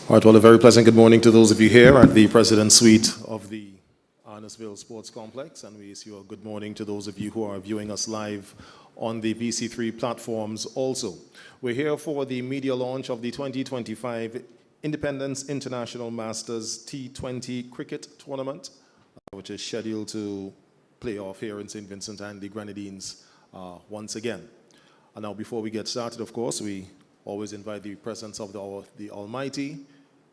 All right, well, a very pleasant good morning to those of you here at the President's Suite of the Arnesville Sports Complex, and we issue a good morning to those of you who are viewing us live on the VC3 platforms also. We're here for the media launch of the 2025 Independence International Masters T20 Cricket Tournament, which is scheduled to play off here in St. Vincent and the Grenadines once again. And now, before we get started, of course, we always invite the presence of the Almighty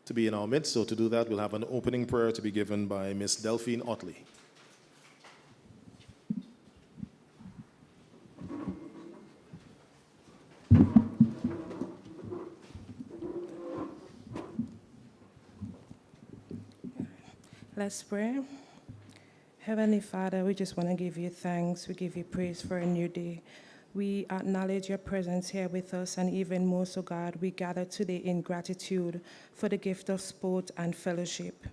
to be in our midst. So to do that, we'll have an opening prayer to be given by Miss Delphine Otley. Let's pray. Heavenly Father, we just want to give you thanks. We give you praise for a new day. We acknowledge your presence here with us, and even more so, God, we gather today in gratitude for the gift of sport and fellowship.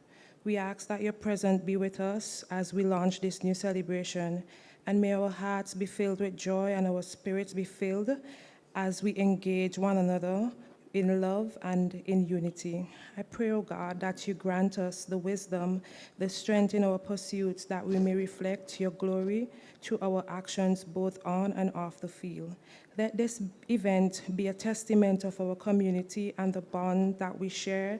We ask that your presence be with us as we launch this new celebration, and may our hearts be filled with joy and our spirits be filled as we engage one another in love and in unity. I pray, oh God, that you grant us the wisdom, the strength in our pursuits, that we may reflect your glory through our actions both on and off the field. Let this event be a testament of our community and the bond that we share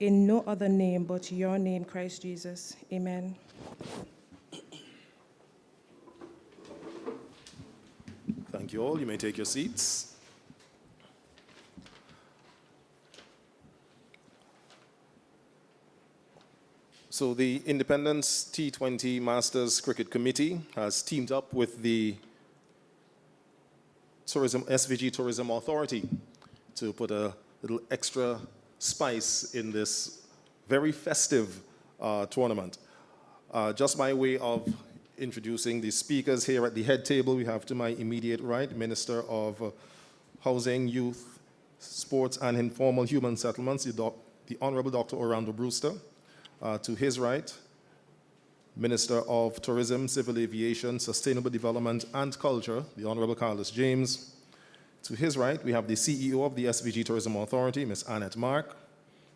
in no other name but your name, Christ Jesus. Amen. Thank you all. You may take your seats. So the Independence T20 Masters Cricket Committee has teamed up with the SVG Tourism Authority to put a little extra spice in this very festive tournament. Just by way of introducing the speakers here at the head table, we have to my immediate right, Minister of Housing, Youth, Sports and Informal Human Settlements, the Honorable Dr. Orlando Brewster. To his right, Minister of Tourism, Civil Aviation, Sustainable Development and Culture, the Honorable Carlos James. To his right, we have the CEO of the SVG Tourism Authority, Ms. Annette Mark.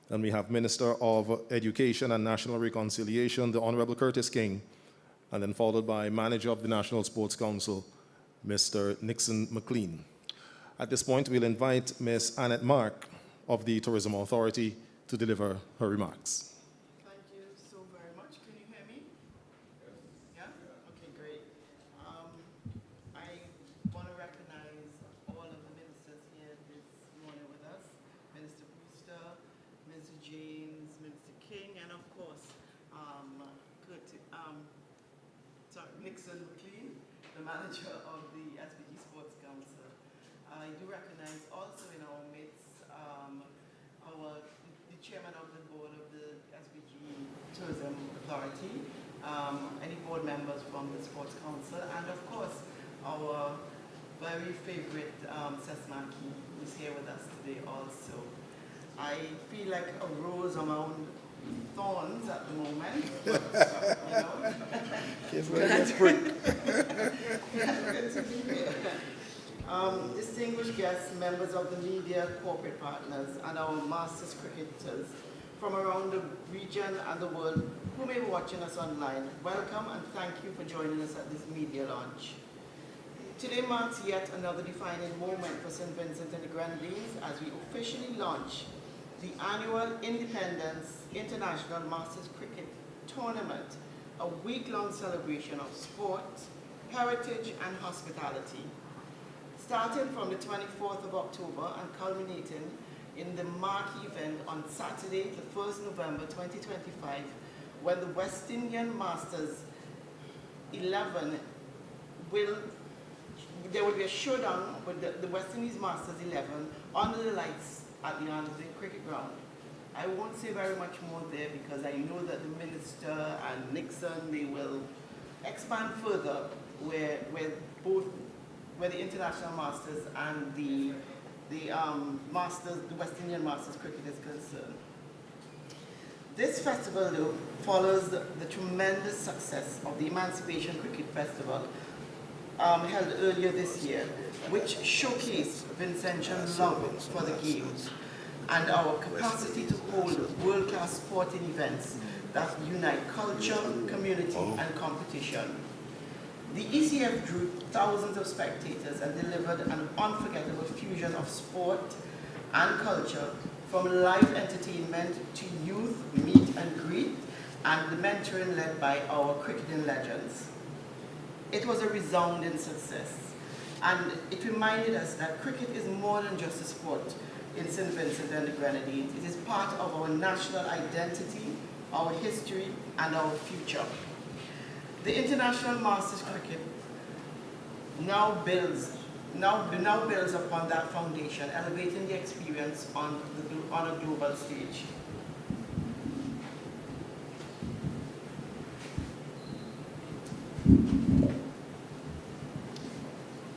And we have Minister of Education and National Reconciliation, the Honorable Curtis King. And then followed by Manager of the National Sports Council, Mr. Nixon McLean. At this point, we'll invite Ms. Annette Mark of the Tourism Authority to deliver her remarks. Nixon McLean, the manager of the SVG Sports Council. I do recognize also in our midst the chairman of the board of the SVG Tourism Authority, any board members from the Sports Council, and of course our very favorite Sesmaki, who's here with us today also. I feel like a rose on my own thorns at the moment, but, you know. Distinguished guests, members of the media, corporate partners, and our Masters cricketers from around the region and the world who may be watching us online, welcome and thank you for joining us at this media launch. Today marks yet another defining moment for St. Vincent and the Grenadines as we officially launch the annual Independence International Masters Cricket Tournament, a week-long celebration of sport, heritage, and hospitality. Starting from the 24th of October and culminating in the marquee event on Saturday, the 1st November 2025, when the West Indian Masters 11 there will be a showdown with the West Indies Masters 11 under the lights at the Arnesville Cricket Ground. I won't say very much more there because I know that the Minister and Nixon, they will expand further where the International Masters and the West Indian Masters cricket is concerned. This festival, though, follows the tremendous success of the Emancipation Cricket Festival held earlier this year, which showcased Vincentian's love for the games and our capacity to hold world-class sporting events that unite culture, community, and competition. The ECF drew thousands of spectators and delivered an unforgettable fusion of sport and culture, from live entertainment to youth meet and greet and the mentoring led by our cricketing legends. It was a resounding success, and it reminded us that cricket is more than just a sport in St. Vincent and the Grenadines. It is part of our national identity, our history, and our future. The International Masters Cricket now builds upon that foundation, elevating the experience on a global stage.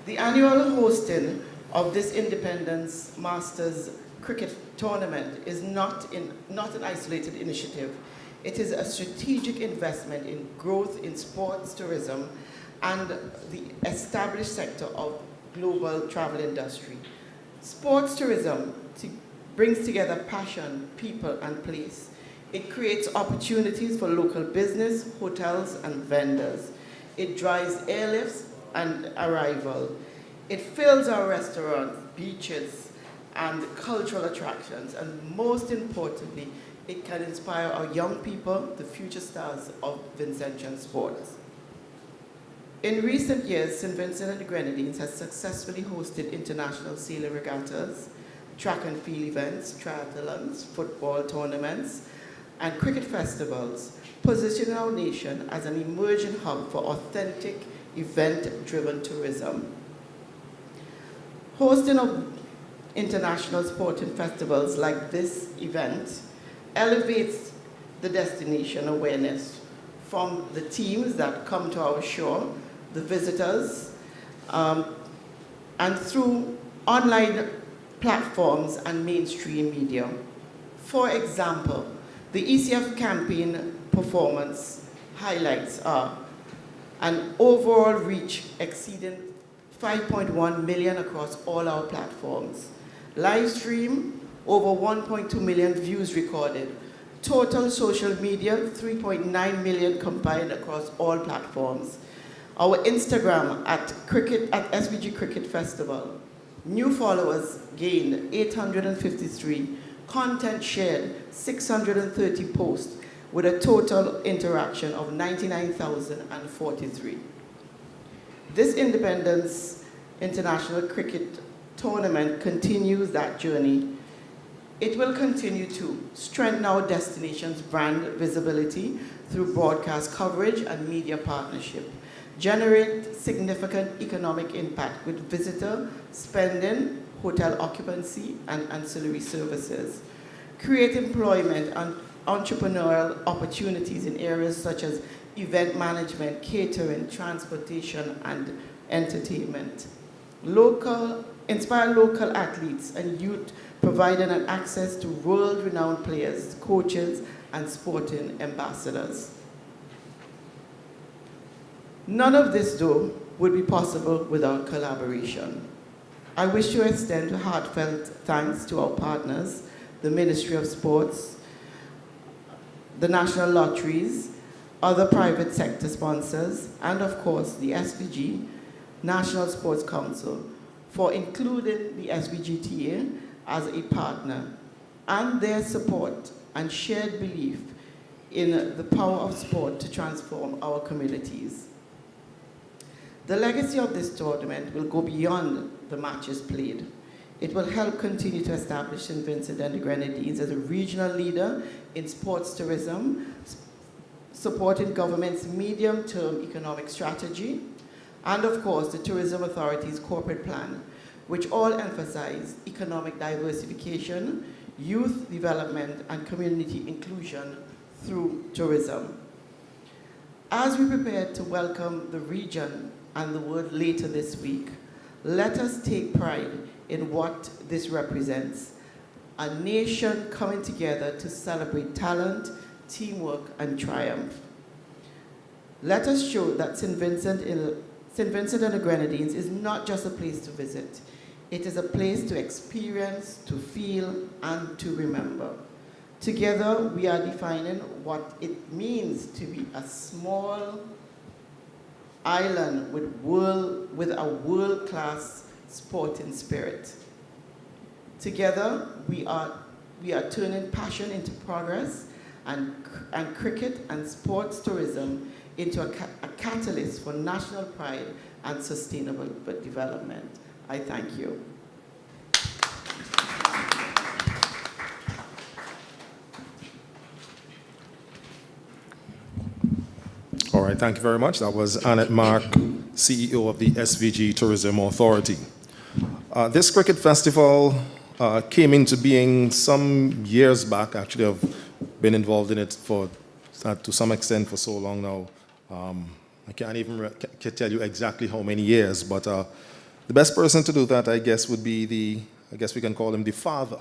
The annual hosting of this Independence Masters Cricket Tournament is not an isolated initiative. It is a strategic investment in growth in sports tourism and the established sector of global travel industry. Sports tourism brings together passion, people, and place. It creates opportunities for local business, hotels, and vendors. It drives airlifts and arrival. It fills our restaurants, beaches, and cultural attractions, and most importantly, it can inspire our young people, the future stars of Vincentian sports. In recent years, St. Vincent and the Grenadines has successfully hosted international sailing regattas, track and field events, triathlons, football tournaments, and cricket festivals, positioning our nation as an emerging hub for authentic, event-driven tourism. Hosting of international sporting festivals like this event elevates the destination awareness from the teams that come to our shore, the visitors, and through online platforms and mainstream media. For example, the ECF campaign performance highlights are an overall reach exceeding 5.1 million across all our platforms. Live stream, over 1.2 million views recorded. Total social media, 3.9 million combined across all platforms. Our Instagram at SVG Cricket Festival. New followers gained 853. Content shared 630 posts with a total interaction of 99,043. This Independence International Cricket Tournament continues that journey. It will continue to strengthen our destination's brand visibility through broadcast coverage and media partnership, generate significant economic impact with visitor spending, hotel occupancy, and ancillary services, create employment and entrepreneurial opportunities in areas such as event management, catering, transportation, and entertainment. Inspire local athletes and youth, providing an access to world-renowned players, coaches, and sporting ambassadors. None of this, though, would be possible without collaboration. I wish to extend heartfelt thanks to our partners, the Ministry of Sports, the National Lotteries, other private sector sponsors, and of course the SVG, National Sports Council, for including the SVGTA as a partner, and their support and shared belief in the power of sport to transform our communities. The legacy of this tournament will go beyond the matches played. It will help continue to establish St. Vincent and the Grenadines as a regional leader in sports tourism, supporting government's medium-term economic strategy, and of course the Tourism Authority's corporate plan, which all emphasize economic diversification, youth development, and community inclusion through tourism. As we prepare to welcome the region and the world later this week, let us take pride in what this represents: a nation coming together to celebrate talent, teamwork, and triumph. Let us show that St. St. Vincent and the Grenadines is not just a place to visit. It is a place to experience, to feel, and to remember. Together, we are defining what it means to be a small island with a world-class sporting spirit. Together, we are turning passion into progress and cricket and sports tourism into a catalyst for national pride and sustainable development. I thank you. All right, thank you very much. That was Annette Mark, CEO of the SVG Tourism Authority. This cricket festival came into being some years back. Actually, I've been involved in it to some extent for so long now. I can't even tell you exactly how many years, but the best person to do that, I guess, would be I guess we can call him the father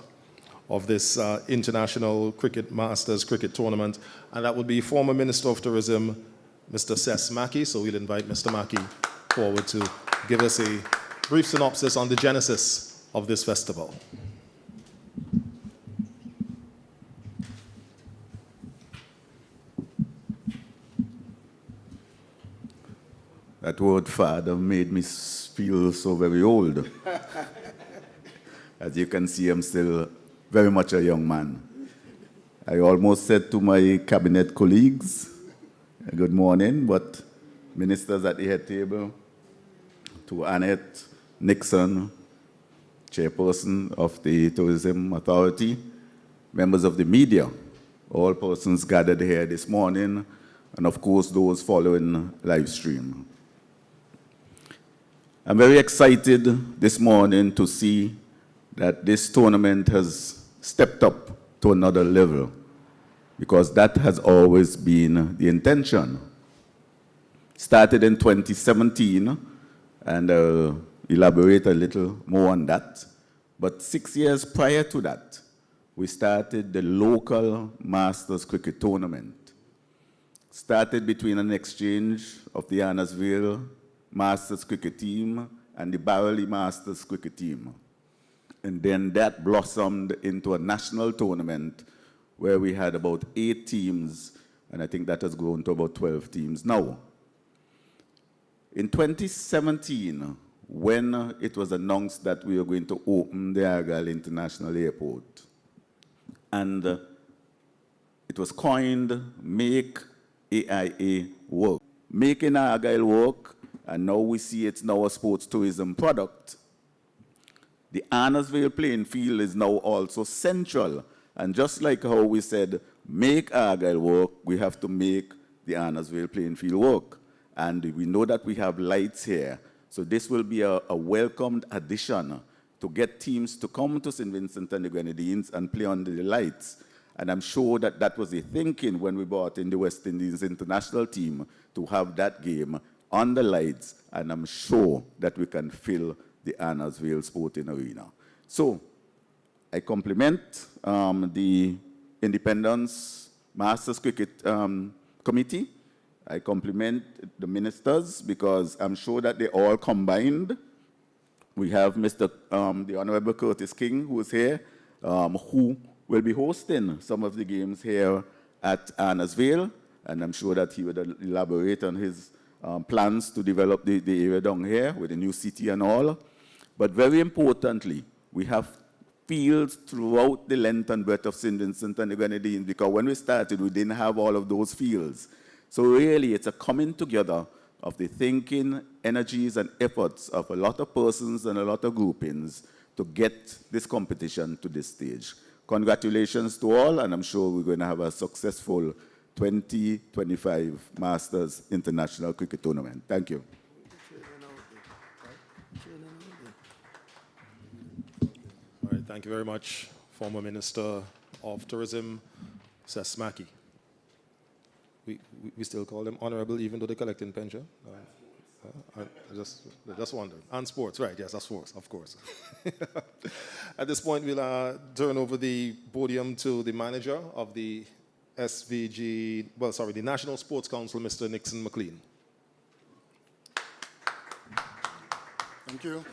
of this International Cricket Masters Cricket Tournament, and that would be former Minister of Tourism, Mr. Sess Mackey. So we'll invite Mr. Mackey forward to give us a brief synopsis on the genesis of this festival. That word father made me feel so very old. As you can see, I'm still very much a young man. I almost said to my cabinet colleagues, good morning, but ministers at the head table, to Annette Nixon, chairperson of the Tourism Authority, members of the media, all persons gathered here this morning, and of course those following live stream. I'm very excited this morning to see that this tournament has stepped up to another level, because that has always been the intention. Started in 2017, and elaborate a little more on that. But 6 years prior to that, we started the local Masters Cricket Tournament. Started between an exchange of the Annesville Masters Cricket Team and the Barley Masters Cricket Team. And then that blossomed into a national tournament where we had about 8 teams, and I think that has grown to about 12 teams now. In 2017, when it was announced that we were going to open the Argyle International Airport, and it was coined Make AIA Work. Making Argyle work, and now we see it's now a sports tourism product. The Annesville playing field is now also central. And just like how we said, make Argyle work, we have to make the Annesville playing field work. And we know that we have lights here. So this will be a welcomed addition to get teams to come to St. Vincent and the Grenadines and play under the lights. And I'm sure that that was the thinking when we brought in the West Indies international team to have that game on the lights. And I'm sure that we can fill the Annesville Sporting Arena. So I compliment the Independence Masters Cricket Committee. I compliment the ministers, because I'm sure that they all combined. We have the Honorable Curtis King, who is here, who will be hosting some of the games here at Annesville, and I'm sure that he would elaborate on his plans to develop the area down here with the new city and all. But very importantly, we have fields throughout the length and breadth of St. Vincent and the Grenadines, because when we started, we didn't have all of those fields. So really, it's a coming together of the thinking, energies, and efforts of a lot of persons and a lot of groupings to get this competition to this stage. Congratulations to all, and I'm sure we're going to have a successful 2025 Masters International Cricket Tournament. Thank you. All right, thank you very much, former Minister of Tourism, Sess Mackey. We still call them honorable, even though they're collecting pension. I just wonder. And sports, right? Yes, that's sports, of course. At this point, we'll turn over the podium to the manager of the the National Sports Council, Mr. Nixon McLean. Thank you.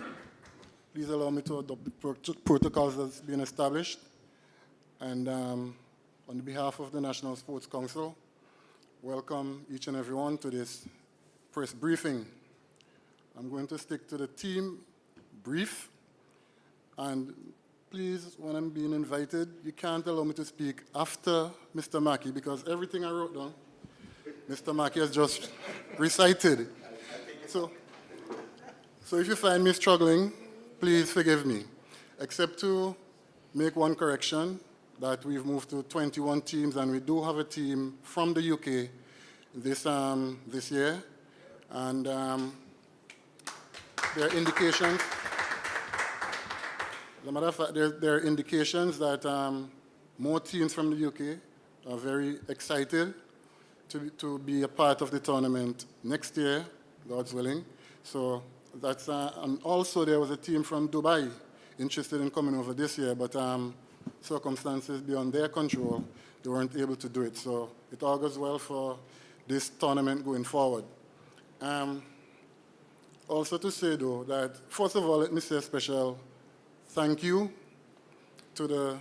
Please allow me to adopt the protocols that's been established. And on behalf of the National Sports Council, welcome each and everyone to this press briefing. I'm going to stick to the team brief. And please, when I'm being invited, you can't allow me to speak after Mr. Mackey, because everything I wrote down, Mr. Mackey has just recited. So if you find me struggling, please forgive me, except to make one correction, that we've moved to 21 teams, and we do have a team from the UK this year. And there are indications, as a matter of fact, there are indications that more teams from the UK are very excited to be a part of the tournament next year, God's willing. So that's, and also there was a team from Dubai interested in coming over this year, but circumstances beyond their control, they weren't able to do it. So it all goes well for this tournament going forward. Also to say though that, first of all, let me say a special thank you to the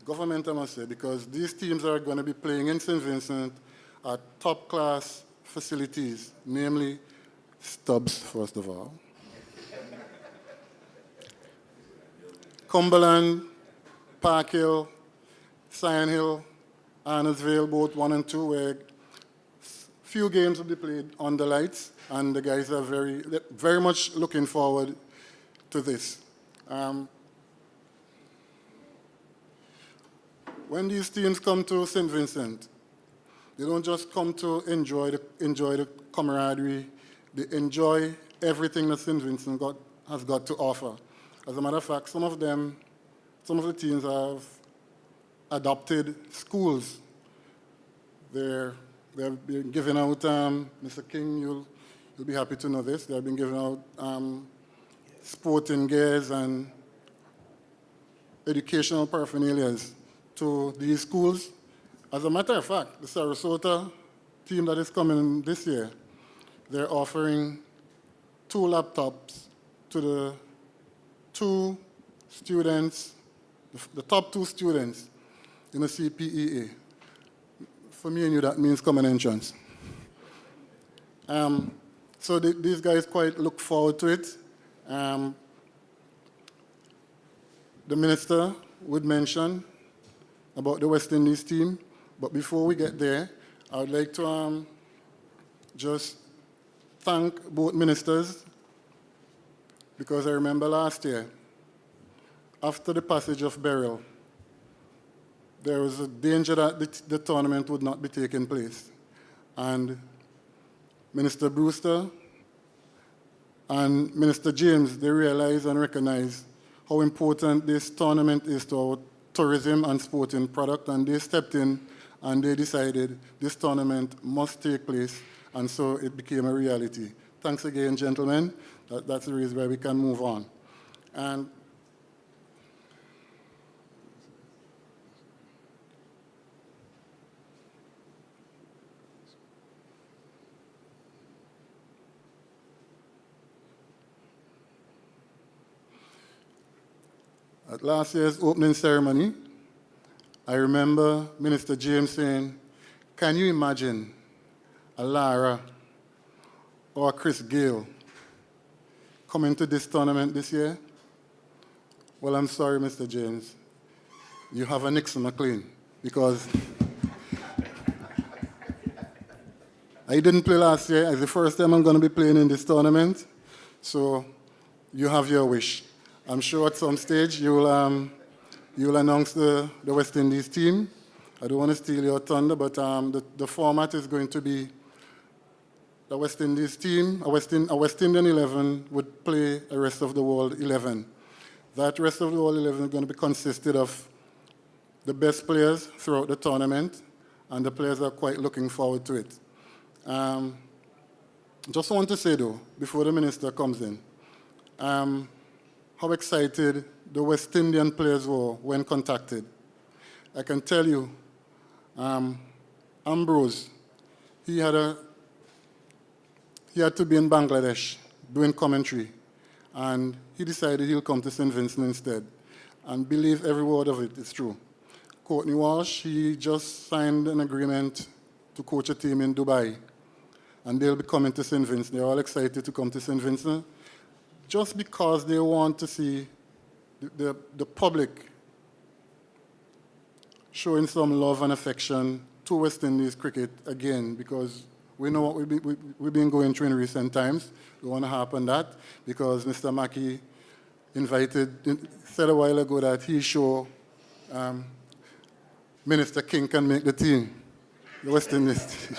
government, I must say, because these teams are going to be playing in St. Vincent at top-class facilities, namely Stubbs, first of all, Cumberland, Park Hill, Sion Hill, Arnoldville, both 1 and 2, where few games will be played on the lights, and the guys are very much looking forward to this. When these teams come to St. Vincent, they don't just come to enjoy the camaraderie. They enjoy everything that St. Vincent has got to offer. As a matter of fact, some of the teams have adopted schools. They've been giving out, Mr. King, you'll be happy to know this, they've been giving out sporting gears and educational paraphernalias to these schools. As a matter of fact, the Sarasota team that is coming this year, they're offering 2 laptops to the 2 students, the top 2 students in the CPEA. For me and you, that means common entrance. So these guys quite look forward to it. The minister would mention about the West Indies team, but before we get there, I would like to just thank both ministers, because I remember last year, after the passage of Beryl, there was a danger that the tournament would not be taking place. And Minister Brewster and Minister James, they realized and recognized how important this tournament is to our tourism and sporting product, and they stepped in and they decided this tournament must take place, and so it became a reality. Thanks again, gentlemen. That's the reason why we can move on. And at last year's opening ceremony, I remember Minister James saying, can you imagine a Lara or a Chris Gale coming to this tournament this year? Well, I'm sorry, Mr. James. You have a Nixon McLean, because I didn't play last year. It's the first time I'm going to be playing in this tournament. So you have your wish. I'm sure at some stage you'll announce the West Indies team. I don't want to steal your thunder, but the format is going to be the West Indies team, a West Indian 11 would play a rest of the world 11. That rest of the world 11 is going to be consisted of the best players throughout the tournament, and the players are quite looking forward to it. Just want to say though, before the minister comes in, how excited the West Indian players were when contacted. I can tell you, Ambrose, he had to be in Bangladesh doing commentary, and he decided he'll come to St. Vincent instead. And believe every word of it is true. Courtney Walsh, he just signed an agreement to coach a team in Dubai, and they'll be coming to St. Vincent. They're all excited to come to St. Vincent just because they want to see the public showing some love and affection to West Indies cricket again, because we know what we've been going through in recent times. We want to harp on that because Mr. Mackey said a while ago that he's sure Minister King can make the team, the West Indies team.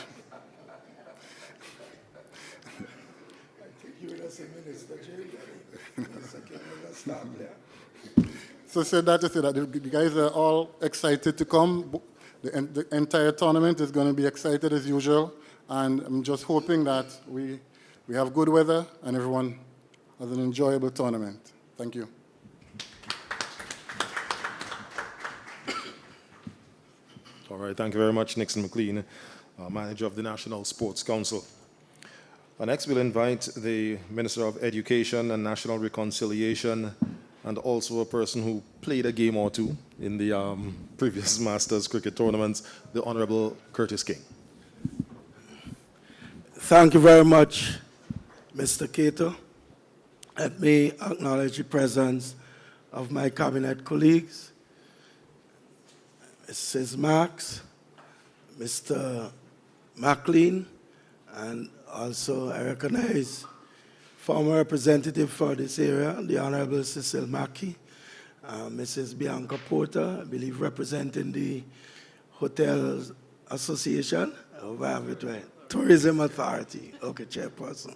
So said that to say that the guys are all excited to come. The entire tournament is going to be excited as usual, and I'm just hoping that we have good weather and everyone has an enjoyable tournament. Thank you. All right, thank you very much, Nixon McLean, manager of the National Sports Council. Next, we'll invite the Minister of Education and National Reconciliation, and also a person who played a game or two in the previous Masters cricket tournaments, the Honorable Curtis King. Thank you very much, Mr. Cato. Let me acknowledge the presence of my cabinet colleagues, Mrs. Marks, Mr. McLean, and also I recognize former representative for this area, the Honorable Cecil Mackey, Mrs. Bianca Porter, I believe representing the Hotels Association, if I have it right, Tourism Authority, okay, chairperson,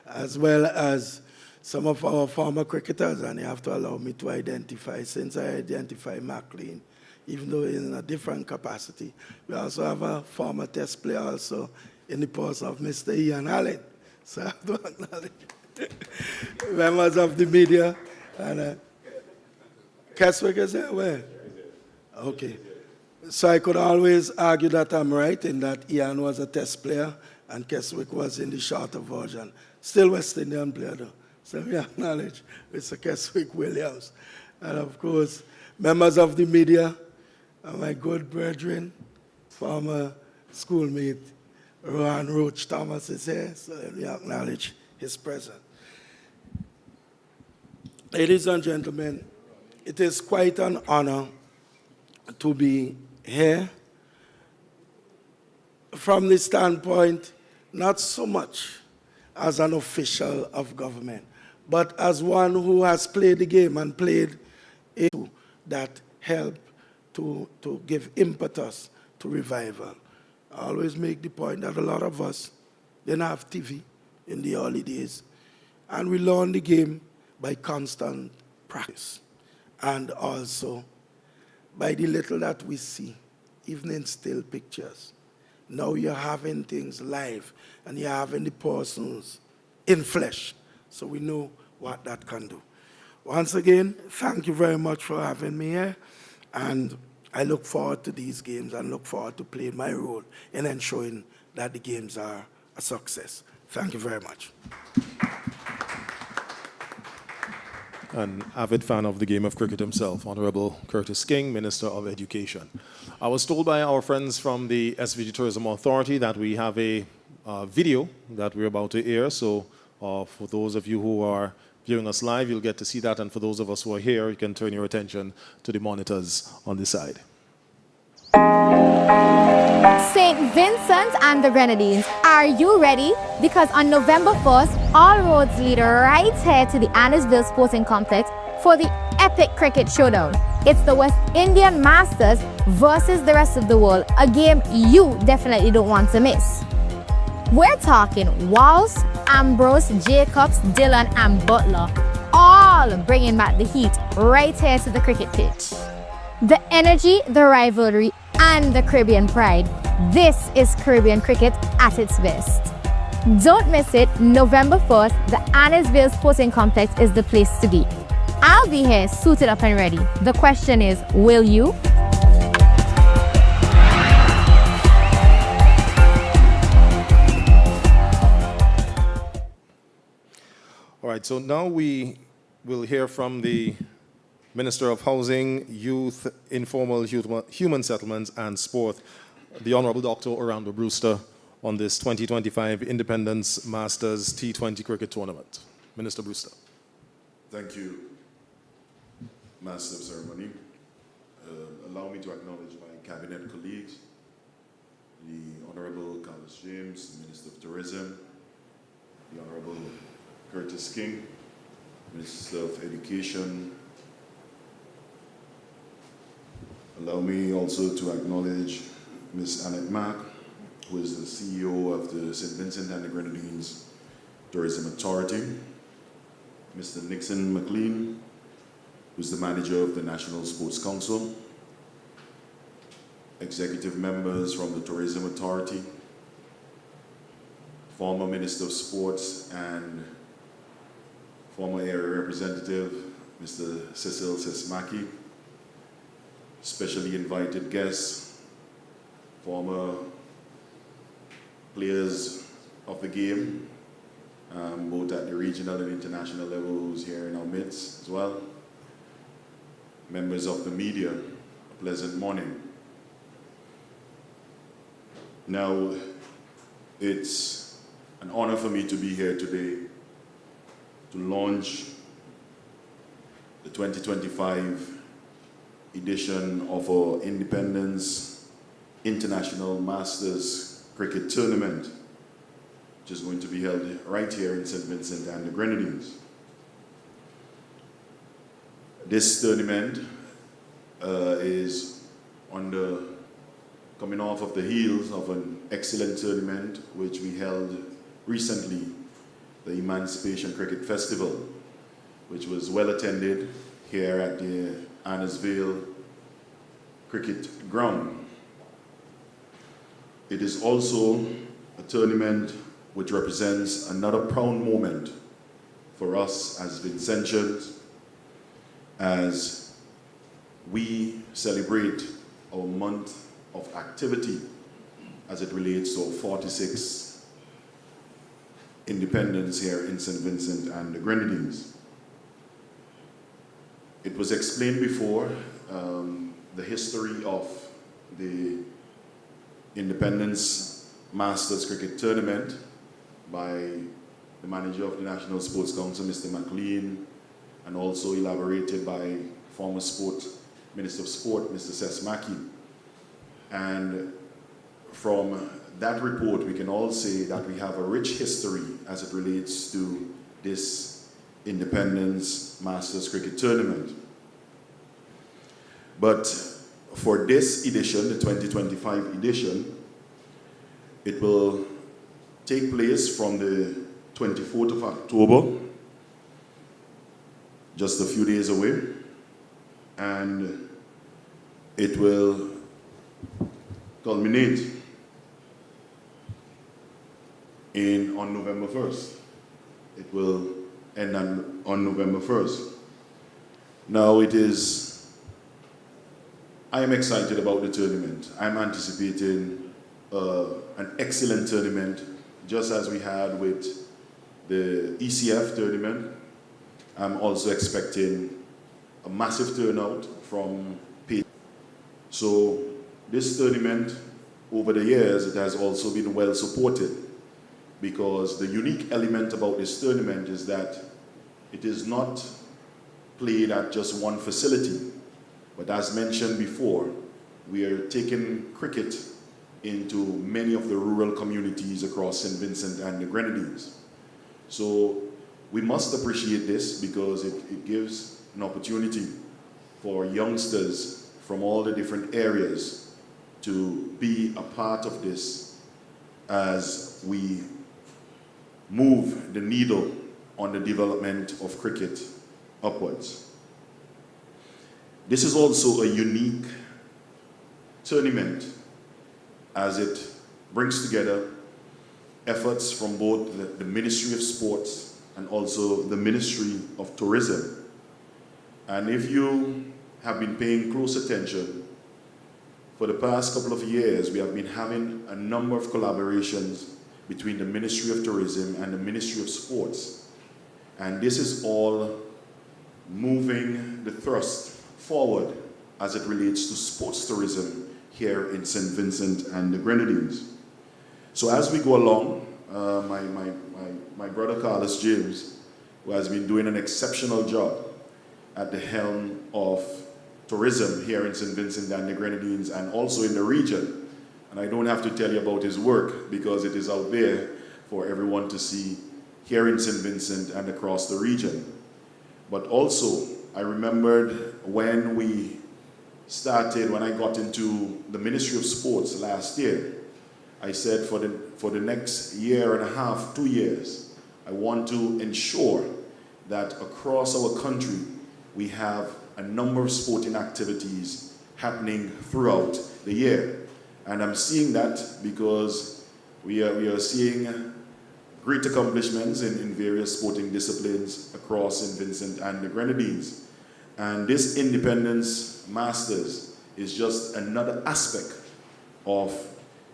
as well as some of our former cricketers, and you have to allow me to identify, since I identify McLean, even though in a different capacity. We also have a former test player also in the person of Mr. Ian Allen. So I have to acknowledge members of the media. And Keswick is there? Where? Okay. So I could always argue that I'm right in that Ian was a test player and Keswick was in the shorter version. Still West Indian player though. So we acknowledge Mr. Keswick Williams. And of course, members of the media, my good brethren, former schoolmate, Rohan Roach Thomas is here, so we acknowledge his presence. Ladies and gentlemen, it is quite an honor to be here from the standpoint, not so much as an official of government, but as one who has played the game and played it that helped to give impetus to revival. I always make the point that a lot of us didn't have TV in the early days, and we learned the game by constant practice, and also by the little that we see, even in still pictures. Now you're having things live, and you're having the persons in flesh, so we know what that can do. Once again, thank you very much for having me here, and I look forward to these games and look forward to playing my role in ensuring that the games are a success. Thank you very much. An avid fan of the game of cricket himself, Honorable Curtis King, Minister of Education. I was told by our friends from the SVG Tourism Authority that we have a video that we're about to air, so for those of you who are viewing us live, you'll get to see that, and for those of us who are here, you can turn your attention to the monitors on the side. St. Vincent and the Grenadines, are you ready? Because on November 1st, all roads lead right here to the Annisville Sporting Complex for the epic cricket showdown. It's the West Indian Masters versus the rest of the world, a game you definitely don't want to miss. We're talking Walsh, Ambrose, Jacobs, Dillon, and Butler, all bringing back the heat right here to the cricket pitch. The energy, the rivalry, and the Caribbean pride. This is Caribbean cricket at its best. Don't miss it. November 1st, the Annisville Sporting Complex is the place to be. I'll be here suited up and ready. The question is, will you? All right, so now we we'll hear from the Minister of Housing, Youth, Informal Human Settlements and Sport, the Honorable Dr. Orlando Brewster, on this 2025 Independence Masters T20 Cricket Tournament. Minister Brewster. Thank you, Master of Ceremony. Allow me to acknowledge my cabinet colleagues, the Honorable Carlos James, the Minister of Tourism, the Honorable Curtis King, Minister of Education. Allow me also to acknowledge Ms. Annette Mack, who is the CEO of the St. Vincent and the Grenadines Tourism Authority, Mr. Nixon McLean, who's the manager of the National Sports Council, executive members from the Tourism Authority, former Minister of Sports and former area representative, Mr. Cecil Sesmaki, specially invited guests, former players of the game, both at the regional and international level, who's here in our midst as well. Members of the media, a pleasant morning. Now, it's an honor for me to be here today to launch the 2025 edition of our Independence International Masters Cricket Tournament, which is going to be held right here in St. Vincent and the Grenadines. This tournament is coming off of the heels of an excellent tournament which we held recently, the Emancipation Cricket Festival, which was well attended here at the Annesville Cricket Ground. It is also a tournament which represents another proud moment for us as Vincentians as we celebrate our month of activity as it relates to our 46th independence here in St. Vincent and the Grenadines. It was explained before, the history of the Independence Masters Cricket Tournament by the manager of the National Sports Council, Mr. McLean, and also elaborated by former Minister of Sport, Mr. Sesmaki. And from that report, we can all say that we have a rich history as it relates to this Independence Masters Cricket Tournament. But for this edition, the 2025 edition, it will take place from the 24th of October, just a few days away, and it will culminate on November 1st. It will end on November 1st. Now I am excited about the tournament. I'm anticipating an excellent tournament, just as we had with the ECF tournament. I'm also expecting a massive turnout from people. So this tournament, over the years, it has also been well supported, because the unique element about this tournament is that it is not played at just one facility. But as mentioned before, we are taking cricket into many of the rural communities across St. Vincent and the Grenadines. So we must appreciate this, because it gives an opportunity for youngsters from all the different areas to be a part of this as we move the needle on the development of cricket upwards. This is also a unique tournament as it brings together efforts from both the Ministry of Sports and also the Ministry of Tourism. And if you have been paying close attention, for the past couple of years, we have been having a number of collaborations between the Ministry of Tourism and the Ministry of Sports. And this is all moving the thrust forward as it relates to sports tourism here in St. Vincent and the Grenadines. So as we go along, my brother Carlos James, who has been doing an exceptional job at the helm of tourism here in St. Vincent and the Grenadines and also in the region. And I don't have to tell you about his work because it is out there for everyone to see here in St. Vincent and across the region. But also, I remembered when I got into the Ministry of Sports last year, I said for the next year and a half, 2 years, I want to ensure that across our country, we have a number of sporting activities happening throughout the year. And I'm seeing that because we are seeing great accomplishments in various sporting disciplines across St. Vincent and the Grenadines. And this Independence Masters is just another aspect of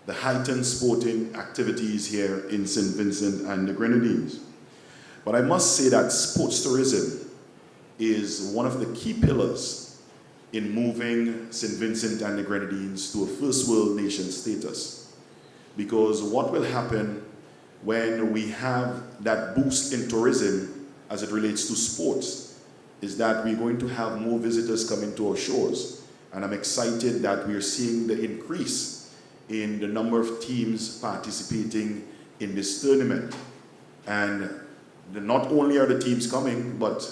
the heightened sporting activities here in St. Vincent and the Grenadines. But I must say that sports tourism is one of the key pillars in moving St. Vincent and the Grenadines to a first world nation status. Because what will happen when we have that boost in tourism as it relates to sports is that we're going to have more visitors coming to our shores. And I'm excited that we're seeing the increase in the number of teams participating in this tournament. And not only are the teams coming, but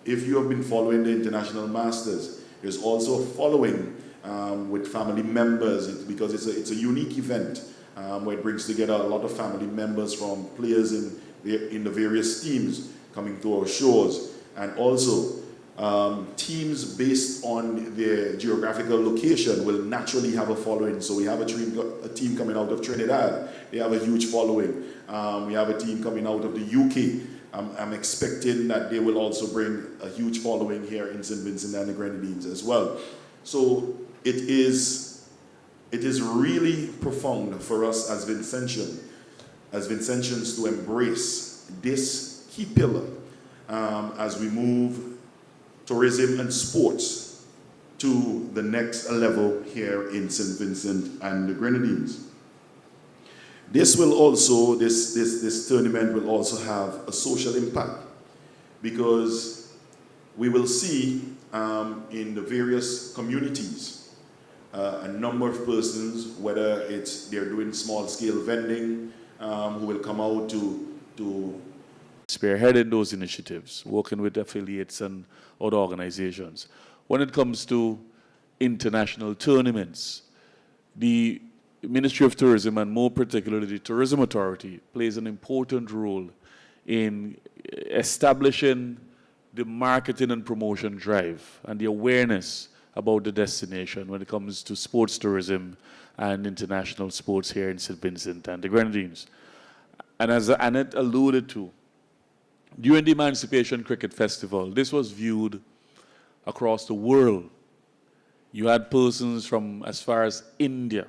if you have been following the International Masters, there's also a following with family members because it's a unique event where it brings together a lot of family members from players in the various teams coming to our shores. And also, teams based on their geographical location will naturally have a following. So we have a team coming out of Trinidad. They have a huge following. We have a team coming out of the UK. I'm expecting that they will also bring a huge following here in St. Vincent and the Grenadines as well. So it is really profound for us as Vincentians to embrace this key pillar as we move tourism and sports to the next level here in St. Vincent and the Grenadines. This tournament will also have a social impact because we will see in the various communities a number of persons, whether they're doing small-scale vending, who will come out to spearheading those initiatives, working with affiliates and other organizations. When it comes to international tournaments, the Ministry of Tourism, and more particularly the Tourism Authority, plays an important role in establishing the marketing and promotion drive and the awareness about the destination when it comes to sports tourism and international sports here in St. Vincent and the Grenadines. And as Annette alluded to, during the Emancipation Cricket Festival, this was viewed across the world. You had persons from as far as India,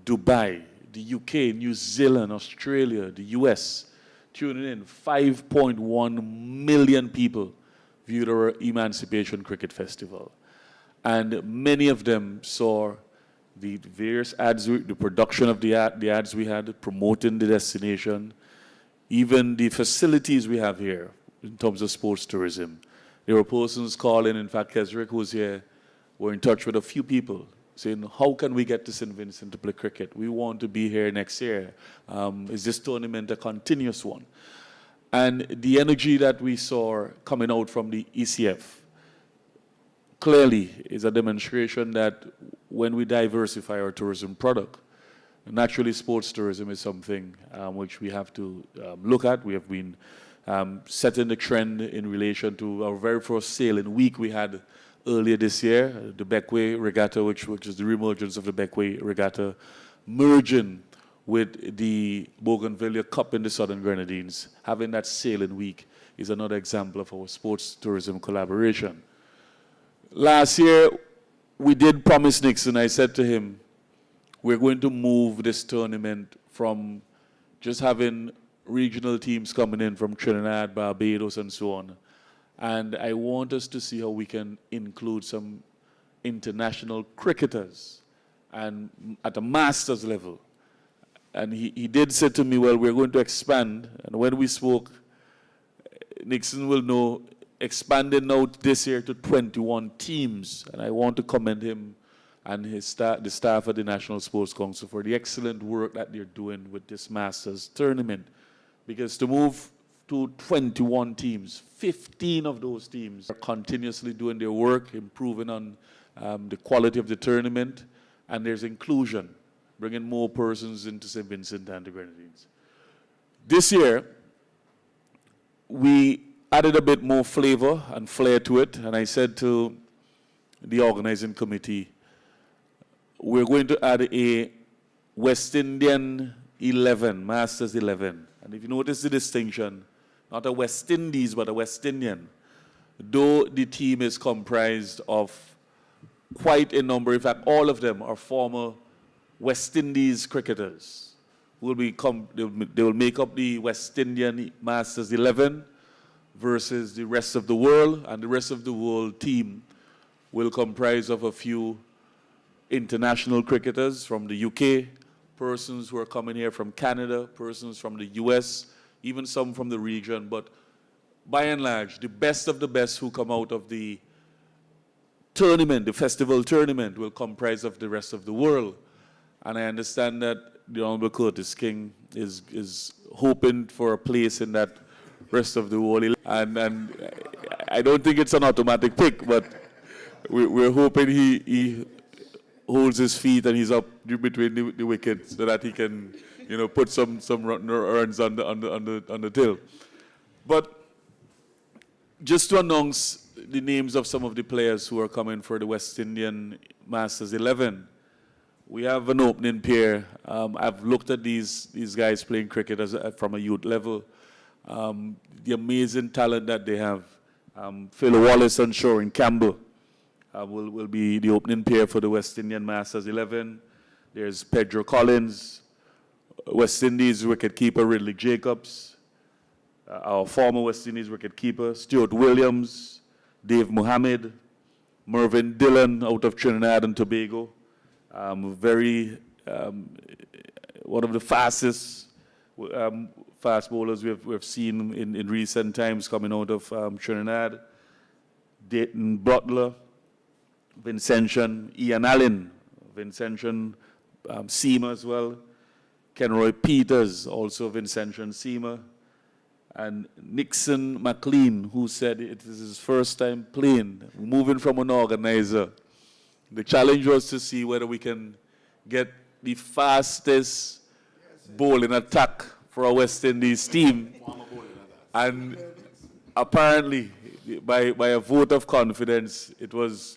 Dubai, the UK, New Zealand, Australia, the US, tuning in. 5.1 million people viewed our Emancipation Cricket Festival. And many of them saw the various ads, the production of the ads we had, promoting the destination, even the facilities we have here in terms of sports tourism. There were persons calling, in fact, Kesrick, who's here, were in touch with a few people saying, how can we get to St. Vincent to play cricket? We want to be here next year. Is this tournament a continuous one? And the energy that we saw coming out from the ECF clearly is a demonstration that when we diversify our tourism product, naturally sports tourism is something which we have to look at. We have been setting the trend in relation to our very first sailing week we had earlier this year, the Beckway Regatta, which is the reemergence of the Beckway Regatta, merging with the Bougainvillea Cup in the Southern Grenadines. Having that sailing week is another example of our sports tourism collaboration. Last year, we did promise Nixon. I said to him, we're going to move this tournament from just having regional teams coming in from Trinidad, Barbados, and so on, And I want us to see how we can include some international cricketers and at a master's level. And he did say to me, well, we're going to expand. And when we spoke, Nixon will know, expanding now this year to 21 teams. And I want to commend him and the staff at the National Sports Council for the excellent work that they're doing with this Masters tournament. Because to move to 21 teams, 15 of those teams are continuously doing their work, improving on the quality of the tournament, and there's inclusion, bringing more persons into St. Vincent and the Grenadines. This year, we added a bit more flavor and flair to it, and I said to the organizing committee, we're going to add a West Indian 11, Masters 11. And if you notice the distinction, not a West Indies, but a West Indian, though the team is comprised of quite a number, in fact, all of them are former West Indies cricketers. They will make up the West Indian Masters 11 versus the rest of the world, and the rest of the world team will comprise of a few international cricketers from the UK, persons who are coming here from Canada, persons from the US, even some from the region, but by and large, the best of the best who come out of the tournament, the festival tournament, will comprise of the rest of the world. And I understand that the Honorable Curtis King is hoping for a place in that rest of the world. And I don't think it's an automatic pick, but we're hoping he holds his feet and he's up between the wickets so that he can, put some runs on the till. But just to announce the names of some of the players who are coming for the West Indian Masters 11, we have an opening pair. I've looked at these guys playing cricket from a youth level. The amazing talent that they have. Phil Wallace and Shorin Campbell will be the opening pair for the West Indian Masters 11. There's Pedro Collins, West Indies wicketkeeper Ridley Jacobs, our former West Indies wicketkeeper Stuart Williams, Dave Mohammed, Mervyn Dillon out of Trinidad and Tobago, one of the fastest fast bowlers we've seen in recent times coming out of Trinidad. Dayton Butler, Vincentian, Ian Allen, Vincentian seamer as well. Kenroy Peters, also Vincentian seamer. And Nixon McLean, who said it is his first time playing, moving from an organizer. The challenge was to see whether we can get the fastest bowling attack for our West Indies team. And apparently, by a vote of confidence, it was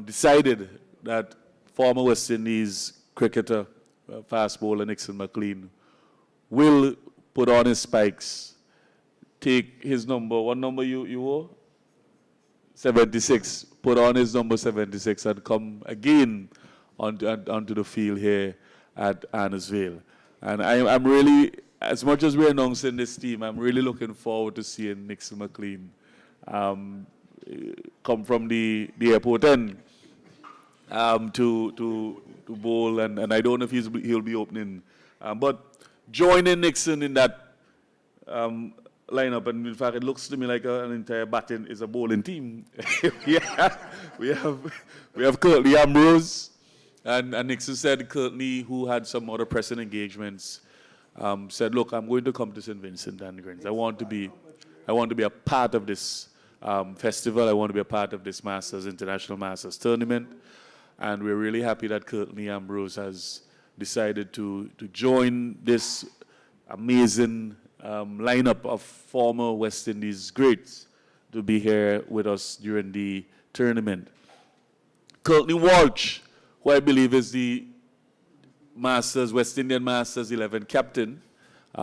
decided that former West Indies cricketer, fast bowler Nixon McLean, will put on his spikes, take his number. What number you wore? 76. Put on his number 76 and come again onto the field here at Annisvale. And I'm really, as much as we're announcing this team, I'm really looking forward to seeing Nixon McLean come from the airport end to bowl, and I don't know if he'll be opening. But joining Nixon in that lineup, and in fact, it looks to me like an entire batting is a bowling team. we have Courtney Ambrose, and Nixon said Courtney, who had some other pressing engagements, said, "Look, I'm going to come to St. Vincent and the Grenadines. I want to be a part of this festival. I want to be a part of this International Masters tournament." And we're really happy that Courtney Ambrose has decided to join this amazing lineup of former West Indies greats to be here with us during the tournament. Courtney Walsh, who I believe is the West Indian Masters 11 captain.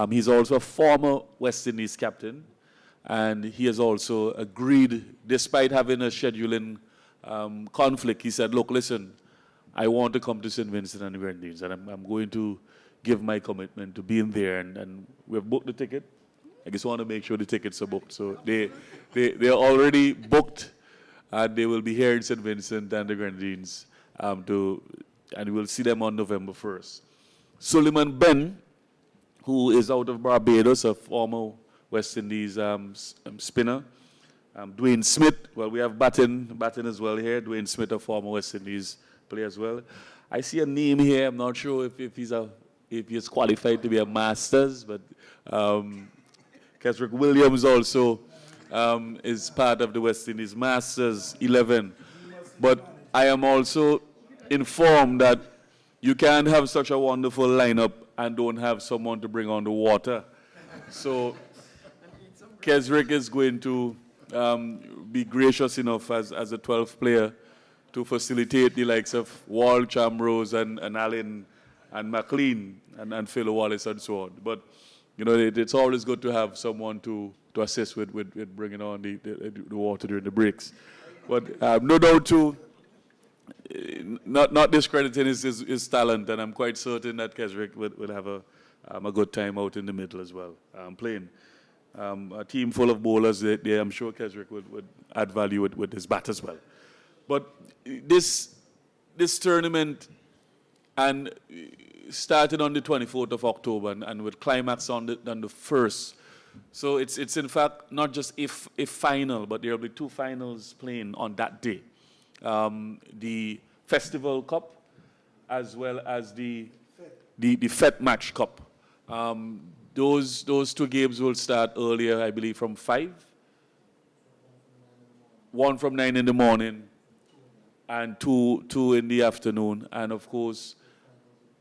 He's also a former West Indies captain, and he has also agreed, despite having a scheduling conflict, he said, "Look, listen, I want to come to St. Vincent and the Grenadines, and I'm going to give my commitment to being there," and we've booked the ticket. I just want to make sure the tickets are booked. So they're already booked, and they will be here in St. Vincent and the Grenadines, and we'll see them on November 1st. Suleiman Ben, who is out of Barbados, a former West Indies spinner. Dwayne Smith, well, we have Batten as well here. Dwayne Smith, a former West Indies player as well. I see a name here. I'm not sure if he's qualified to be a Masters, but Kesrick Williams also is part of the West Indies Masters 11. But I am also informed that you can't have such a wonderful lineup and don't have someone to bring on the water. So Kesrick is going to be gracious enough as a 12th player to facilitate the likes of Wall, Chamrose, and Allen, and McLean, and Phil Wallace, and so on. But, you know, it's always good to have someone to assist with bringing on the water during the breaks. But no doubt, too, not discrediting his talent, and I'm quite certain that Kesrick will have a good time out in the middle as well, playing. A team full of bowlers, I'm sure Kesrick would add value with his bat as well. But this tournament and started on the 24th of October and with climax on the 1st. So it's in fact not just a final, but there will be 2 finals playing on that day. The Festival Cup as well as the FET Match Cup. Those 2 games will start earlier, I believe, from 5. 1 from 9 in the morning and 2 in the afternoon. And of course,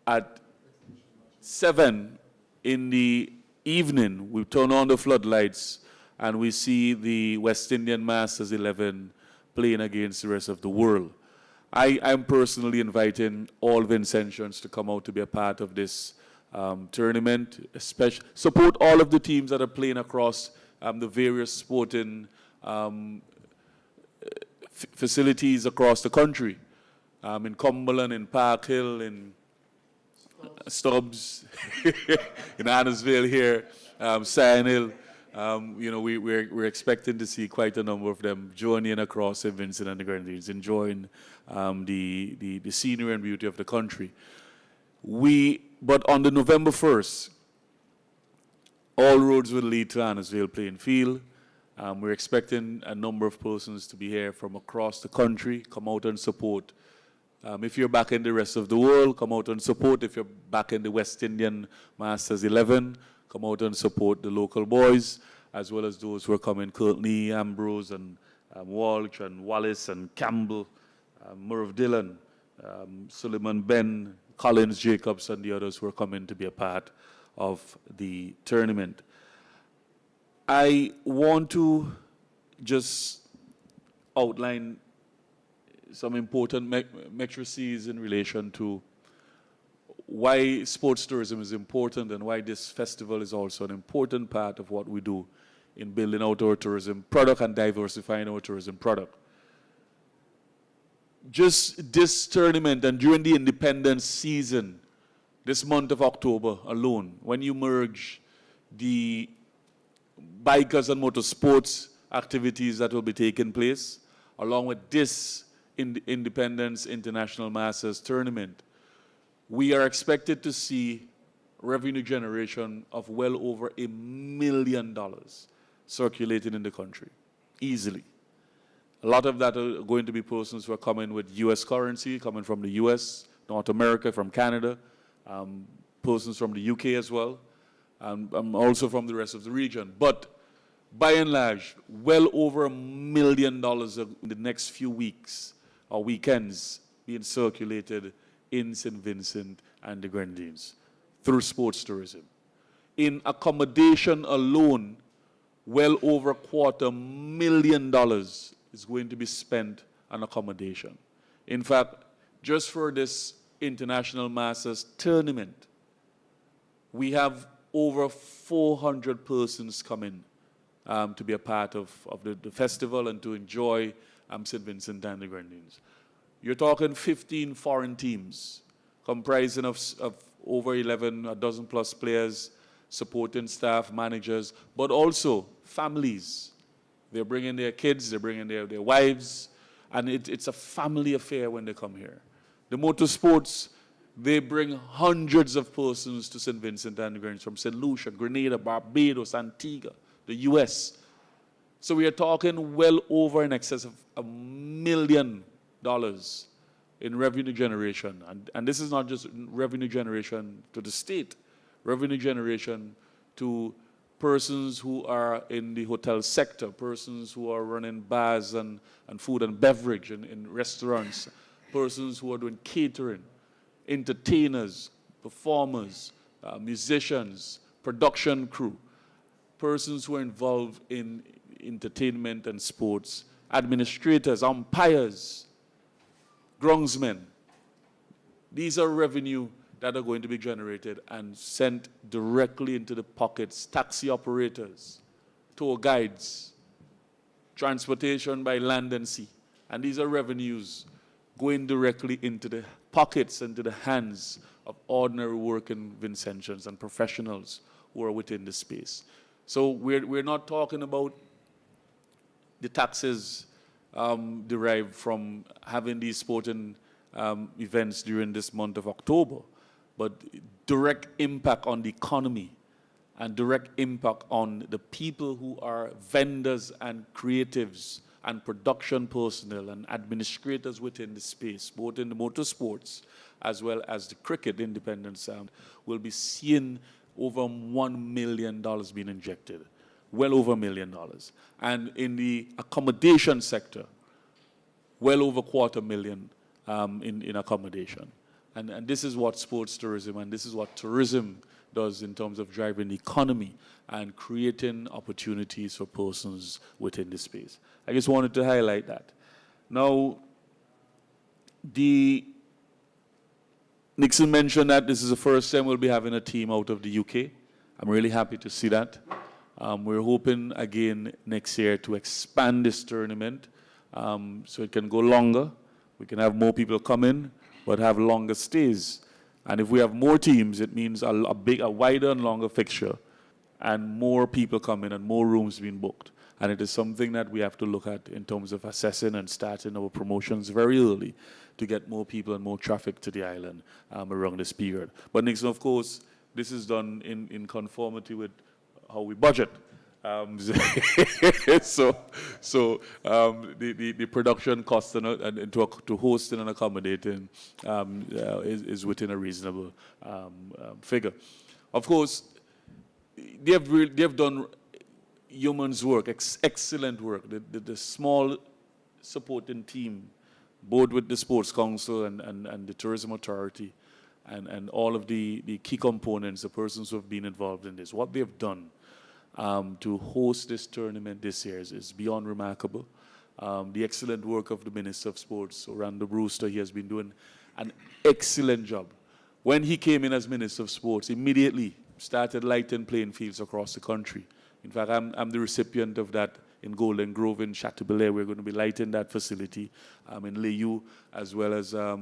at 7 in the evening, we turn on the floodlights and we see the West Indian Masters 11 playing against the rest of the world. I'm personally inviting all Vincentians to come out to be a part of this tournament, especially support all of the teams that are playing across the various sporting facilities across the country, in Cumberland, in Park Hill, in Stubbs, in Annisville here, Sand Hill. You know, we're expecting to see quite a number of them joining across St. Vincent and the Grenadines, enjoying the scenery and beauty of the country. But on the November 1st, all roads will lead to Annisville playing field. We're expecting a number of persons to be here from across the country, come out and support. If you're back in the rest of the world, come out and support. If you're back in the West Indian Masters 11, come out and support the local boys, as well as those who are coming, Courtney, Ambrose, and Walsh, and Wallace, and Campbell, Merv Dillon, Suleiman Ben, Collins Jacobs, and the others who are coming to be a part of the tournament. I want to just outline some important matrices in relation to why sports tourism is important and why this festival is also an important part of what we do in building out our tourism product and diversifying our tourism product. Just this tournament and during the independence season, this month of October alone, when you merge the bikers and motorsports activities that will be taking place, along with this Independence International Masters tournament, we are expected to see revenue generation of well over $1 million circulating in the country, easily. A lot of that are going to be persons who are coming with U.S. currency, coming from the U.S., North America, from Canada, persons from the U.K. as well, and also from the rest of the region. But by and large, well over $1 million in the next few weeks or weekends being circulated in St. Vincent and the Grenadines through sports tourism. In accommodation alone, well over $250,000 is going to be spent on accommodation. In fact, just for this International Masters tournament, we have over 400 persons coming to be a part of the festival and to enjoy St. Vincent and the Grenadines. You're talking 15 foreign teams comprising of over 11, a dozen plus players, supporting staff, managers, but also families. They're bringing their kids, they're bringing their wives, and it's a family affair when they come here. The motorsports, they bring hundreds of persons to St. Vincent and the Grenadines from St. Lucia, Grenada, Barbados, Antigua, the US. So we are talking well over in excess of $1 million in revenue generation. And this is not just revenue generation to the state, revenue generation to persons who are in the hotel sector, persons who are running bars and food and beverage in restaurants, persons who are doing catering, entertainers, performers, musicians, production crew, persons who are involved in entertainment and sports, administrators, umpires, groundsmen. These are revenue that are going to be generated and sent directly into the pockets, taxi operators, tour guides, transportation by land and sea. And these are revenues going directly into the pockets, into the hands of ordinary working Vincentians and professionals who are within the space. So we're not talking about the taxes derived from having these sporting events during this month of October, but direct impact on the economy and direct impact on the people who are vendors and creatives and production personnel and administrators within the space, both in the motorsports as well as the cricket independent sound, will be seeing over $1 million being injected, well over $1 million. And in the accommodation sector, well over $250,000 in accommodation. And this is what sports tourism and this is what tourism does in terms of driving the economy and creating opportunities for persons within the space. I just wanted to highlight that. Now, Nixon mentioned that this is the first time we'll be having a team out of the UK. I'm really happy to see that. We're hoping again next year to expand this tournament so it can go longer. We can have more people come in, but have longer stays. And if we have more teams, it means a wider and longer fixture and more people coming and more rooms being booked. And it is something that we have to look at in terms of assessing and starting our promotions very early to get more people and more traffic to the island around this period. But Nixon, of course, this is done in conformity with how we budget. The production cost and to hosting and accommodating is within a reasonable figure. Of course, they have done yeoman's work, excellent work. The small supporting team, both with the Sports Council and the Tourism Authority, and all of the key components, the persons who have been involved in this, what they have done to host this tournament this year is beyond remarkable. The excellent work of the Minister of Sports, Orlando Brewster, he has been doing an excellent job. When he came in as Minister of Sports, immediately started lighting playing fields across the country. In fact, I'm the recipient of that in Golden Grove in Chateaubriand. We're going to be lighting that facility in Leyu, as well as I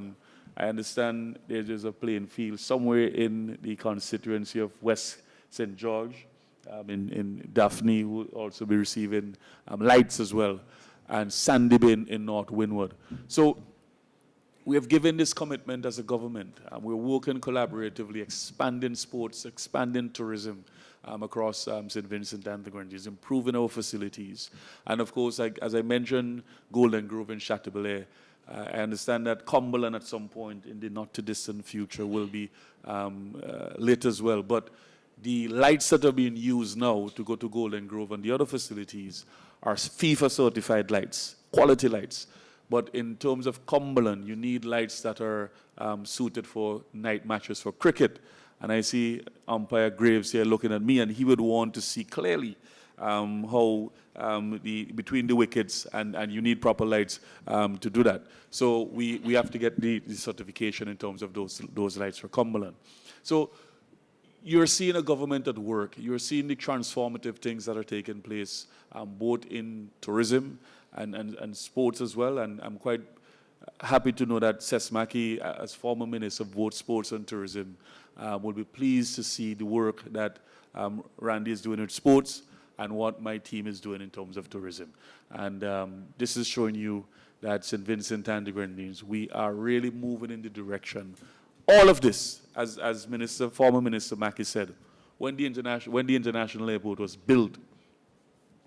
understand there's a playing field somewhere in the constituency of West St. George. In Daphne, who will also be receiving lights as well, and Sandy Bay in North Windward. So we have given this commitment as a government, and we're working collaboratively, expanding sports, expanding tourism across St. Vincent and the Grenadines, improving our facilities. And of course, as I mentioned, Golden Grove and Chateaubriand, I understand that Cumberland at some point in the not-too-distant future will be lit as well. But the lights that are being used now to go to Golden Grove and the other facilities are FIFA-certified lights, quality lights. But in terms of Cumberland, you need lights that are suited for night matches for cricket. And I see umpire Graves here looking at me, and he would want to see clearly how between the wickets, and you need proper lights to do that. So we have to get the certification in terms of those lights for Cumberland. So you're seeing a government at work. You're seeing the transformative things that are taking place, both in tourism and sports as well. And I'm quite happy to know that Ses Mackey, as former Minister of both Sports and Tourism, will be pleased to see the work that Randy is doing with sports and what my team is doing in terms of tourism. And this is showing you that St. Vincent and the Grenadines, we are really moving in the direction. All of this, as former Minister Mackey said, when the international airport was built,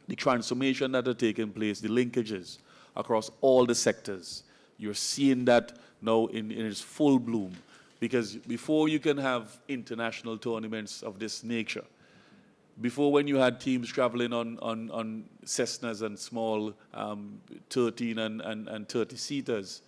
the transformation that are taking place, the linkages across all the sectors, you're seeing that now in its full bloom. Because before you can have international tournaments of this nature, before when you had teams traveling on Cessnas and small 13 and 30-seaters,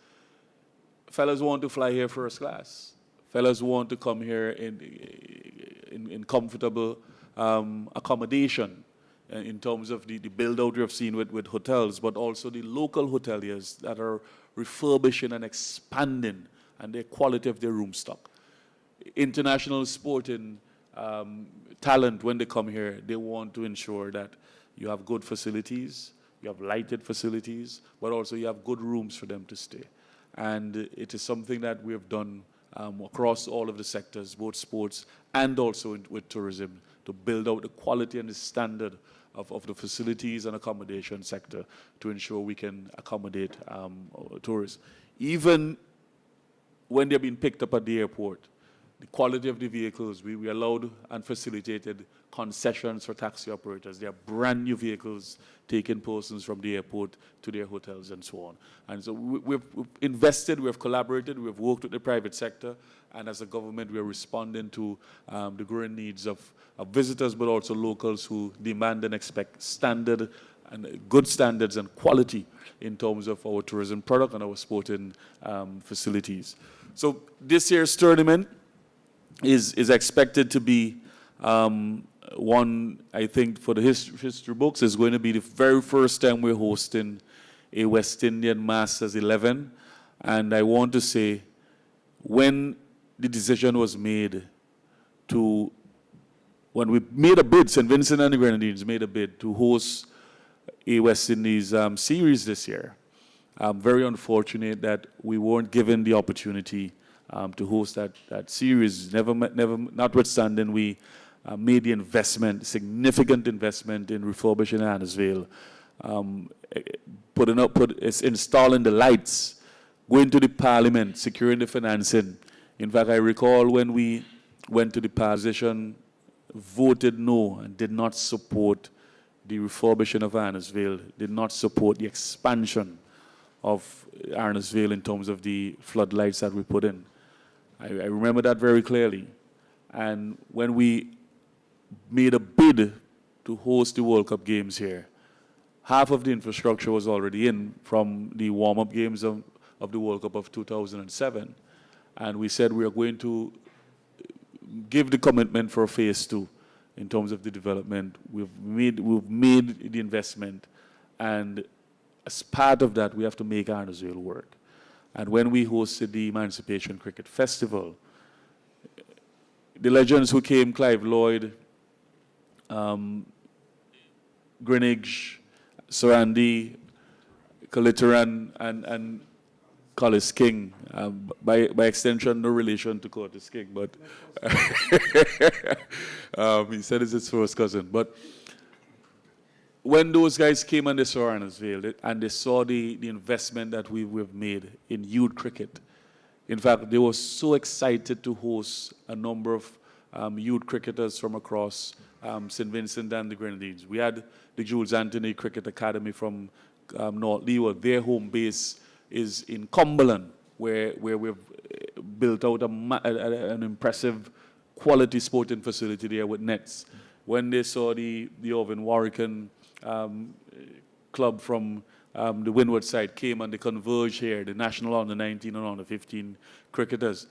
fellas want to fly here first class. Fellas want to come here in comfortable accommodation in terms of the build-out we have seen with hotels, but also the local hoteliers that are refurbishing and expanding and the quality of their room stock. International sporting talent, when they come here, they want to ensure that you have good facilities, you have lighted facilities, but also you have good rooms for them to stay. And it is something that we have done across all of the sectors, both sports and also with tourism, to build out the quality and the standard of the facilities and accommodation sector to ensure we can accommodate tourists. Even when they're being picked up at the airport, the quality of the vehicles, we allowed and facilitated concessions for taxi operators. They are brand new vehicles taking persons from the airport to their hotels and so on. And so we've invested, we've collaborated, we've worked with the private sector, and as a government, we're responding to the growing needs of visitors, but also locals who demand and expect standard and good standards and quality in terms of our tourism product and our sporting facilities. So this year's tournament is expected to be one, I think, for the history books. Is going to be the very first time we're hosting a West Indian Masters 11. And I want to say, when the decision was made when we made a bid, St. Vincent and the Grenadines made a bid to host a West Indies series this year. I'm very unfortunate that we weren't given the opportunity to host that series. Notwithstanding, we made the investment, significant investment in refurbishing Annisvale, installing the lights, going to the Parliament, securing the financing. In fact, I recall when we went to the position, voted no and did not support the refurbishing of Annisvale, did not support the expansion of Annisvale in terms of the floodlights that we put in. I remember that very clearly. And when we made a bid to host the World Cup games here, half of the infrastructure was already in from the warm-up games of the World Cup of 2007. And we said we are going to give the commitment for phase 2 in terms of the development. We've made the investment, and as part of that, we have to make Arnesville work. And when we hosted the Emancipation Cricket Festival, the legends who came, Clive Lloyd, Greenwich, Surandi, Kalitaran, and Collis King, by extension, no relation to Curtis King, but he said it's his first cousin. But when those guys came and they saw Arnesville, and they saw the investment that we've made in youth cricket, in fact, they were so excited to host a number of youth cricketers from across St. Vincent and the Grenadines. We had the Jules Anthony Cricket Academy from North Leeward. Their home base is in Cumberland, where we've built out an impressive quality sporting facility there with nets. When they saw the Irvin Warwicken club from the Windward side came and they converged here, the national under-19 and under-15 cricketers,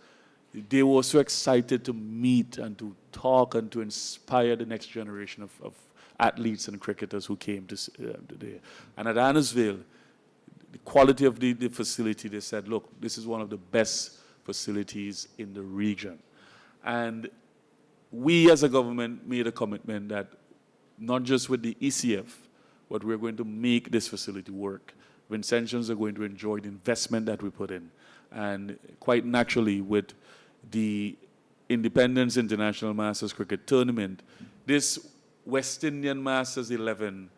they were so excited to meet and to talk and to inspire the next generation of athletes and cricketers who came today. And at Annisvale, the quality of the facility, they said, look, this is one of the best facilities in the region. And we as a government made a commitment that not just with the ECF, but we're going to make this facility work. Vincentians are going to enjoy the investment that we put in. And quite naturally, with the Independence International Masters Cricket Tournament, this West Indian Masters 11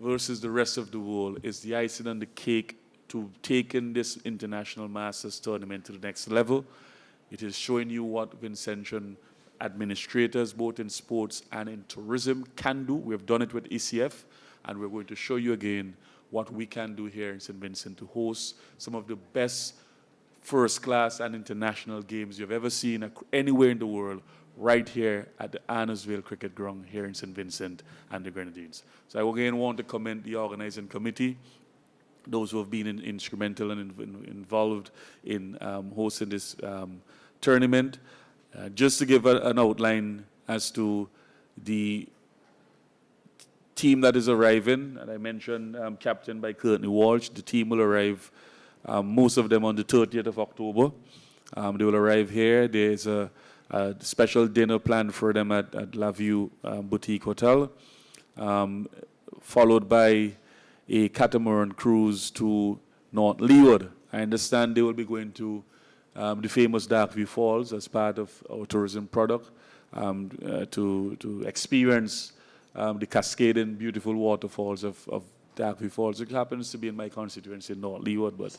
versus the rest of the world is the icing on the cake to taking this International Masters Tournament to the next level. It is showing you what Vincentian administrators, both in sports and in tourism, can do. We have done it with ECF, and we're going to show you again what we can do here in St. Vincent to host some of the best first-class and international games you've ever seen anywhere in the world, right here at the Arnorsville Cricket Ground here in St. Vincent and the Grenadines. So I again want to commend the organizing committee, those who have been instrumental and involved in hosting this tournament. Just to give an outline as to the team that is arriving, and I mentioned captained by Courtney Walsh. The team will arrive, most of them on the 30th of October. They will arrive here. There's a special dinner planned for them at La View Boutique Hotel, followed by a catamaran cruise to North Leeward. I understand they will be going to the famous Darkview Falls as part of our tourism product to experience the cascading beautiful waterfalls of Darkview Falls. It happens to be in my constituency in North Leeward, but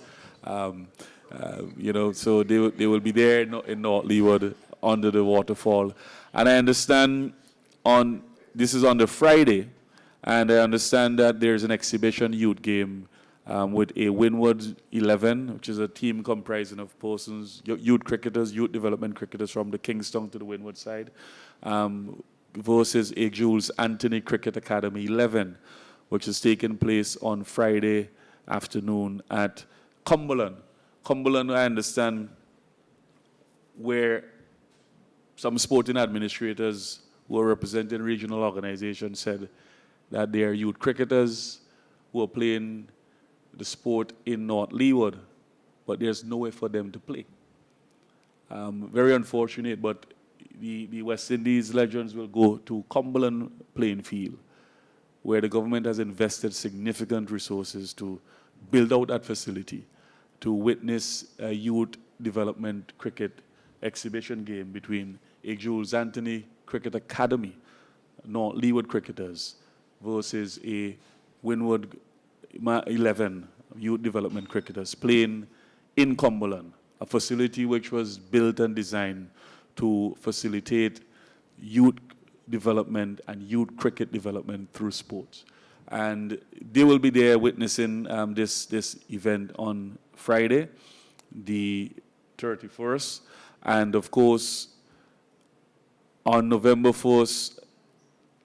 so they will be there in North Leeward under the waterfall. And I understand this is on the Friday, and I understand that there's an exhibition youth game with a Winwood 11, which is a team comprising of persons, youth cricketers, youth development cricketers from the Kingston to the Winwood side, versus a Jules Anthony Cricket Academy 11, which is taking place on Friday afternoon at Cumberland. Cumberland, I understand, where some sporting administrators who are representing regional organizations said that they are youth cricketers who are playing the sport in North Leeward, but there's nowhere for them to play. Very unfortunate, but the West Indies legends will go to Cumberland playing field, where the government has invested significant resources to build out that facility, to witness a youth development cricket exhibition game between a Jules Anthony Cricket Academy, North Leeward cricketers, versus a Winwood 11 youth development cricketers playing in Cumberland, a facility which was built and designed to facilitate youth development and youth cricket development through sports. And they will be there witnessing this event on Friday, the 31st. And of course, on November 1st,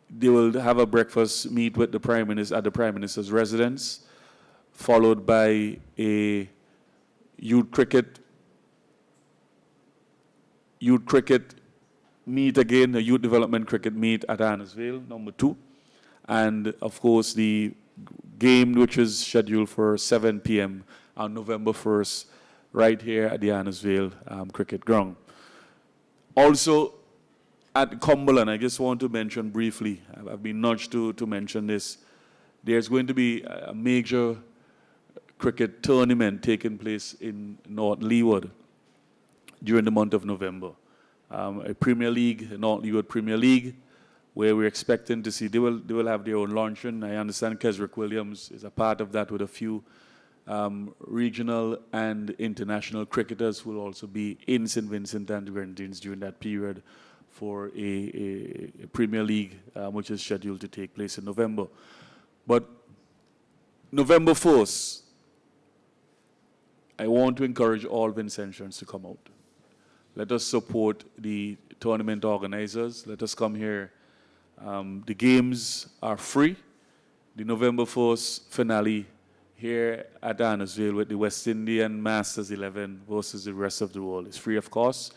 they will have a breakfast meet with the Prime Minister at the Prime Minister's residence, followed by a youth cricket meet again, a youth development cricket meet at Arnorsville, number 2. And of course, the game which is scheduled for 7 p.m. on November 1st, right here at the Arnorsville Cricket Ground. Also, at Cumberland, I just want to mention briefly, I've been nudged to mention this, there's going to be a major cricket tournament taking place in North Leeward during the month of November. A Premier League, North Leeward Premier League, where we're expecting to see, they will have their own luncheon. I understand Kesrick Williams is a part of that with a few regional and international cricketers who will also be in St. Vincent and the Grenadines during that period for a Premier League, which is scheduled to take place in November. But November 1st, I want to encourage all Vincentians to come out. Let us support the tournament organizers. Let us come here. The games are free. The November 1st finale here at Arnorsville with the West Indian Masters 11 versus the rest of the world is free of cost.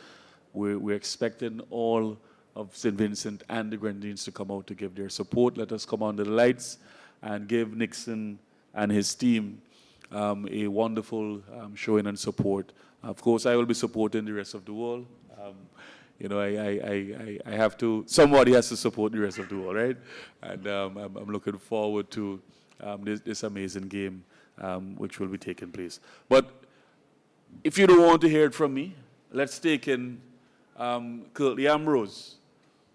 We're expecting all of St. Vincent and the Grenadines to come out to give their support. Let us come under the lights and give Nixon and his team a wonderful showing and support. Of course, I will be supporting the rest of the world. I have to, somebody has to support the rest of the world, right? And I'm looking forward to this amazing game which will be taking place. But if you don't want to hear it from me, let's take in Curtly Ambrose,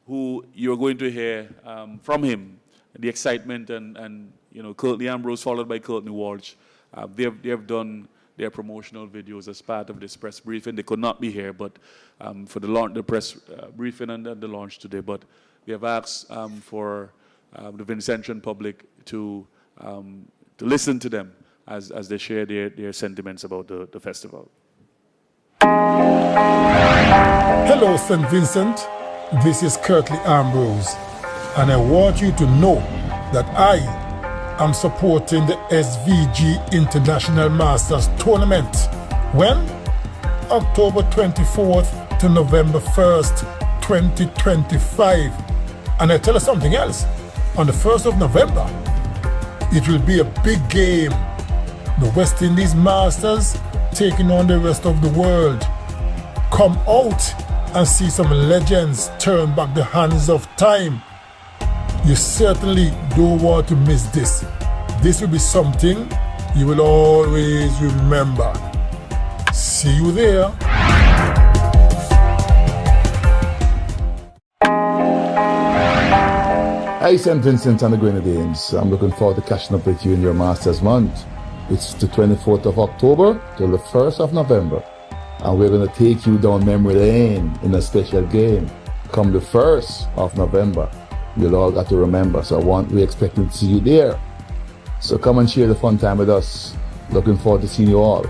who you're going to hear from him, the excitement and Curtly Ambrose followed by Courtney Walsh. They have done their promotional videos as part of this press briefing. They could not be here, but for the press briefing and the launch today. But we have asked for the Vincentian public to listen to them as they share their sentiments about the festival. Hello, St. Vincent. This is Curtly Ambrose, and I want you to know that I am supporting the SVG International Masters Tournament. When? October 24th to November 1st, 2025. And I tell you something else. On the 1st of November, it will be a big game. The West Indies Masters taking on the rest of the world. Come out and see some legends turn back the hands of time. You certainly don't want to miss this. This will be something you will always remember. See you there. Hi, St. Vincent and the Grenadines. I'm looking forward to catching up with you in your Masters month. It's the 24th of October till the 1st of November. And we're going to take you down memory lane in a special game. Come the 1st of November. You'll all got to remember. So we're expecting to see you there. So come and share the fun time with us. Looking forward to seeing you all.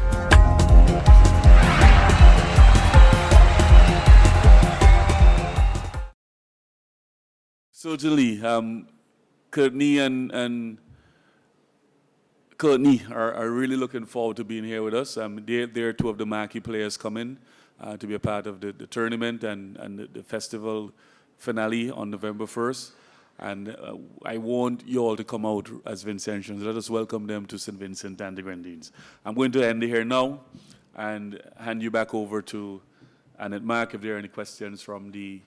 Certainly, Courtney and Courtney are really looking forward to being here with us. They're two of the marquee players coming to be a part of the tournament and the festival finale on November 1st. And I want you all to come out as Vincentians. Let us welcome them to St. Vincent and the Grenadines. I'm going to end here now and hand you back over to Annette Mark if there are any questions from the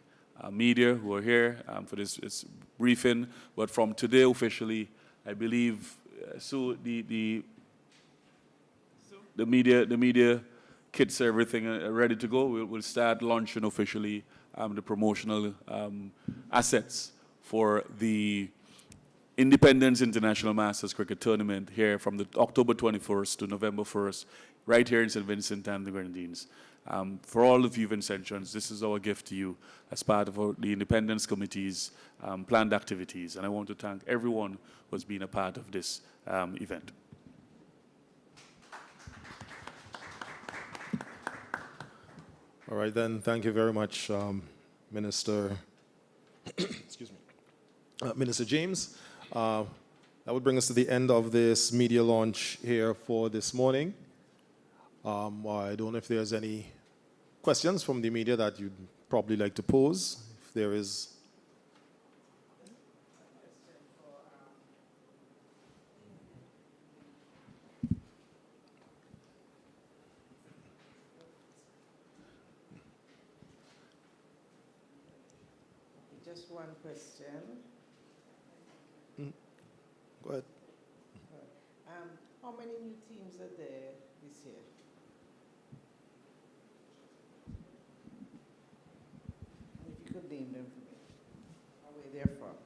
media who are here for this briefing. But from today officially, I believe so the media kits, everything ready to go. We'll start launching officially the promotional assets for the Independence International Masters Cricket Tournament here from the October 21st to November 1st, right here in St. Vincent and the Grenadines. For all of you Vincentians, this is our gift to you as part of the Independence Committee's planned activities. And I want to thank everyone who has been a part of this event. All right, then. Thank you very much, Minister. Excuse me. Minister James. That would bring us to the end of this media launch here for this morning. I don't know if there's any questions from the media that you'd probably like to pose. If there is. Just one question. Go ahead. How many new teams are there this year? If you could name them for me, where they're from.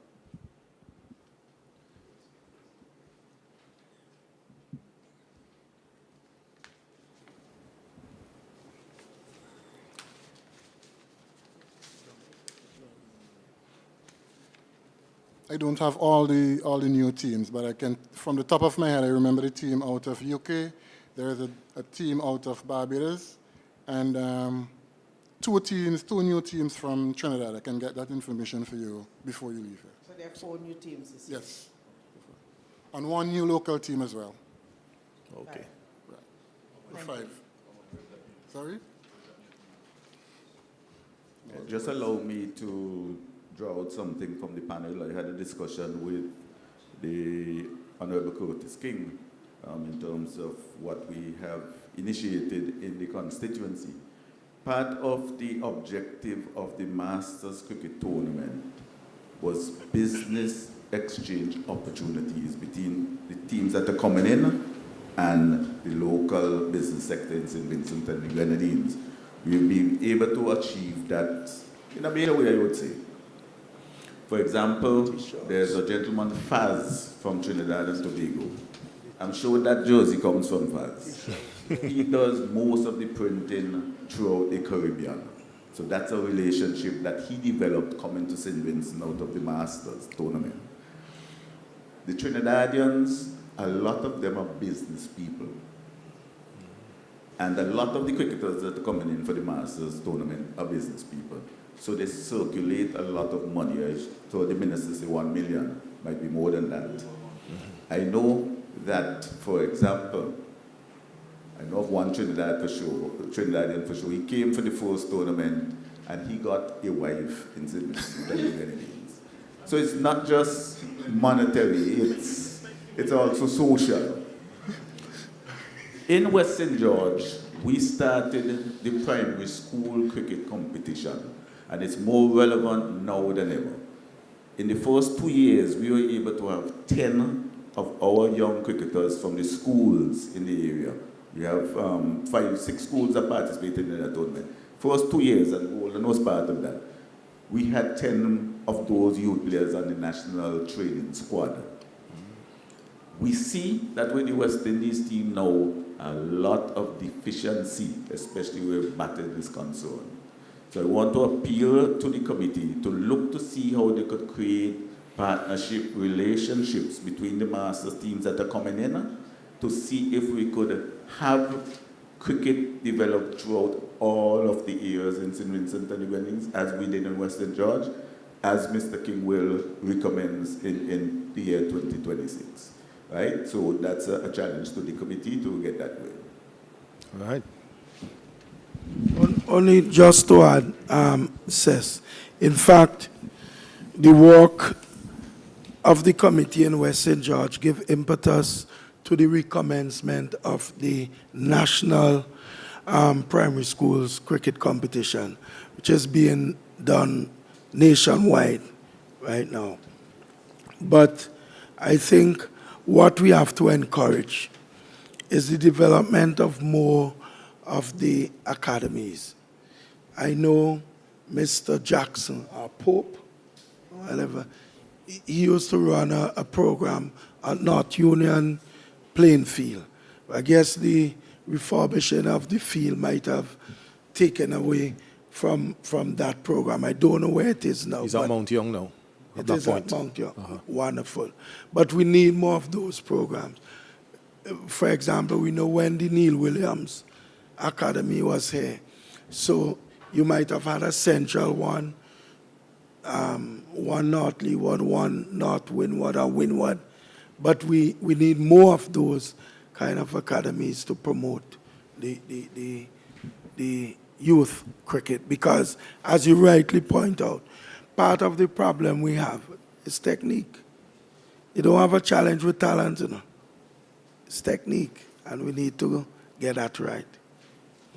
I don't have all the new teams, but I can, from the top of my head, I remember the team out of UK. There is a team out of Barbados, and two new teams from Trinidad. I can get that information for you before you leave here. So there are 4 new teams this year? Yes. And 1 new local team as well. Okay. Right. 5. Sorry? Just allow me to draw out something from the panel. I had a discussion with the Honorable Curtis King in terms of what we have initiated in the constituency. Part of the objective of the Masters Cricket Tournament was business exchange opportunities between the teams that are coming in and the local business sector in St. Vincent and the Grenadines. we've been able to achieve that in a better way, I would say. For example, there's a gentleman, Faz, from Trinidad and Tobago. I'm sure that jersey comes from Faz. He does most of the printing throughout the Caribbean. So that's a relationship that he developed coming to St. Vincent out of the Masters tournament. The Trinidadians, a lot of them are business people. And a lot of the cricketers that are coming in for the Masters tournament are business people. So they circulate a lot of money. I told the minister, say 1 million, might be more than that. I know that, for example, I know of one Trinidadian for sure. He came for the first tournament and he got a wife in St. Vincent and the Grenadines. So it's not just monetary, it's also social. In West St. George, we started the primary school cricket competition, and it's more relevant now than ever. In the first 2 years, we were able to have 10 of our young cricketers from the schools in the area. We have 5, 6 schools that participated in that tournament. First 2 years, and Golden was part of that. We had 10 of those youth players on the national training squad. We see that with the West Indies team now, a lot of deficiency, especially where batting is concerned. So I want to appeal to the committee to look to see how they could create partnership relationships between the Masters teams that are coming in to see if we could have cricket developed throughout all of the areas in St. Vincent and the Grenadines, as we did in Western George, as Mr. King will recommends in the year 2026. Right? So that's a challenge to the committee to get that way. All right. Only just to add, Seth, in fact, the work of the committee in West St. George give impetus to the recommencement of the national primary schools cricket competition, which is being done nationwide right now. But I think what we have to encourage is the development of more of the academies. I know Mr. Jackson, our Pope, whatever, he used to run a program at North Union playing field. I guess the refurbishing of the field might have taken away from that program. I don't know where it is now. He's at Mount Young now. It is at Mount Young. Wonderful. But we need more of those programs. For example, we know when the Neil Williams Academy was here. So you might have had a central one, one North Leeward, one North Windward, or Windward. But we need more of those kind of academies to promote the youth cricket. Because, as you rightly point out, part of the problem we have is technique. You don't have a challenge with talent, you know. It's technique, and we need to get that right.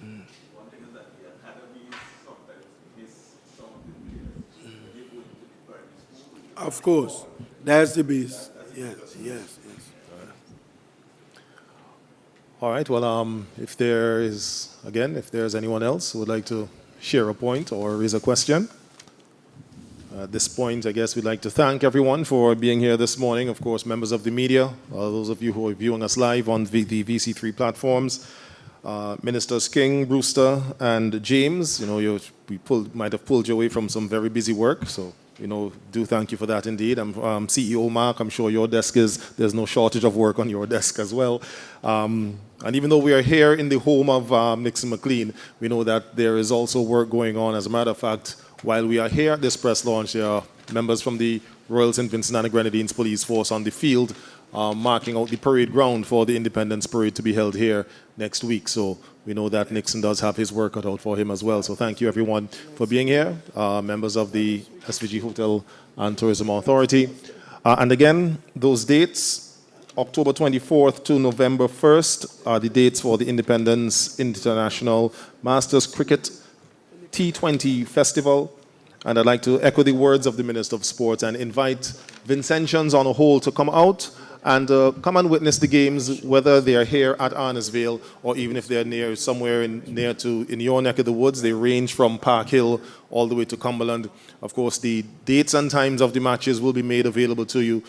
One thing is that the academies sometimes miss some of the players. When you go into the primary school, Of course, that's the base. Yes. All right, well, if there's anyone else who would like to share a point or raise a question. At this point, I guess we'd like to thank everyone for being here this morning. Of course, members of the media, those of you who are viewing us live on the VC3 platforms, Ministers King, Brewster, and James. You know, might have pulled you away from some very busy work, so do thank you for that indeed. CEO Mark, I'm sure your desk there's no shortage of work on your desk as well. And even though we are here in the home of Nixon McLean, we know that there is also work going on. As a matter of fact, while we are here at this press launch, there are members from the Royal St. Vincent and the Grenadines Police Force on the field marking out the parade ground for the Independence Parade to be held here next week. So we know that Nixon does have his work cut out for him as well. So thank you everyone for being here, members of the SVG Hotel and Tourism Authority. And again, those dates, October 24th to November 1st are the dates for the Independence International Masters Cricket T20 Festival. And I'd like to echo the words of the Minister of Sports and invite Vincentians on a whole to come out and come and witness the games, whether they are here at Arnesville or even if they're near somewhere in your neck of the woods. They range from Park Hill all the way to Cumberland. Of course, the dates and times of the matches will be made available to you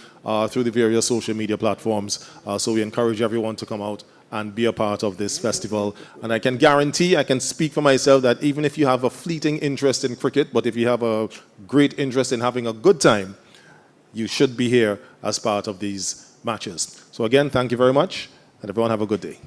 through the various social media platforms. So we encourage everyone to come out and be a part of this festival. And I can guarantee, I can speak for myself, that even if you have a fleeting interest in cricket, but if you have a great interest in having a good time, you should be here as part of these matches. So again, thank you very much, and everyone have a good day.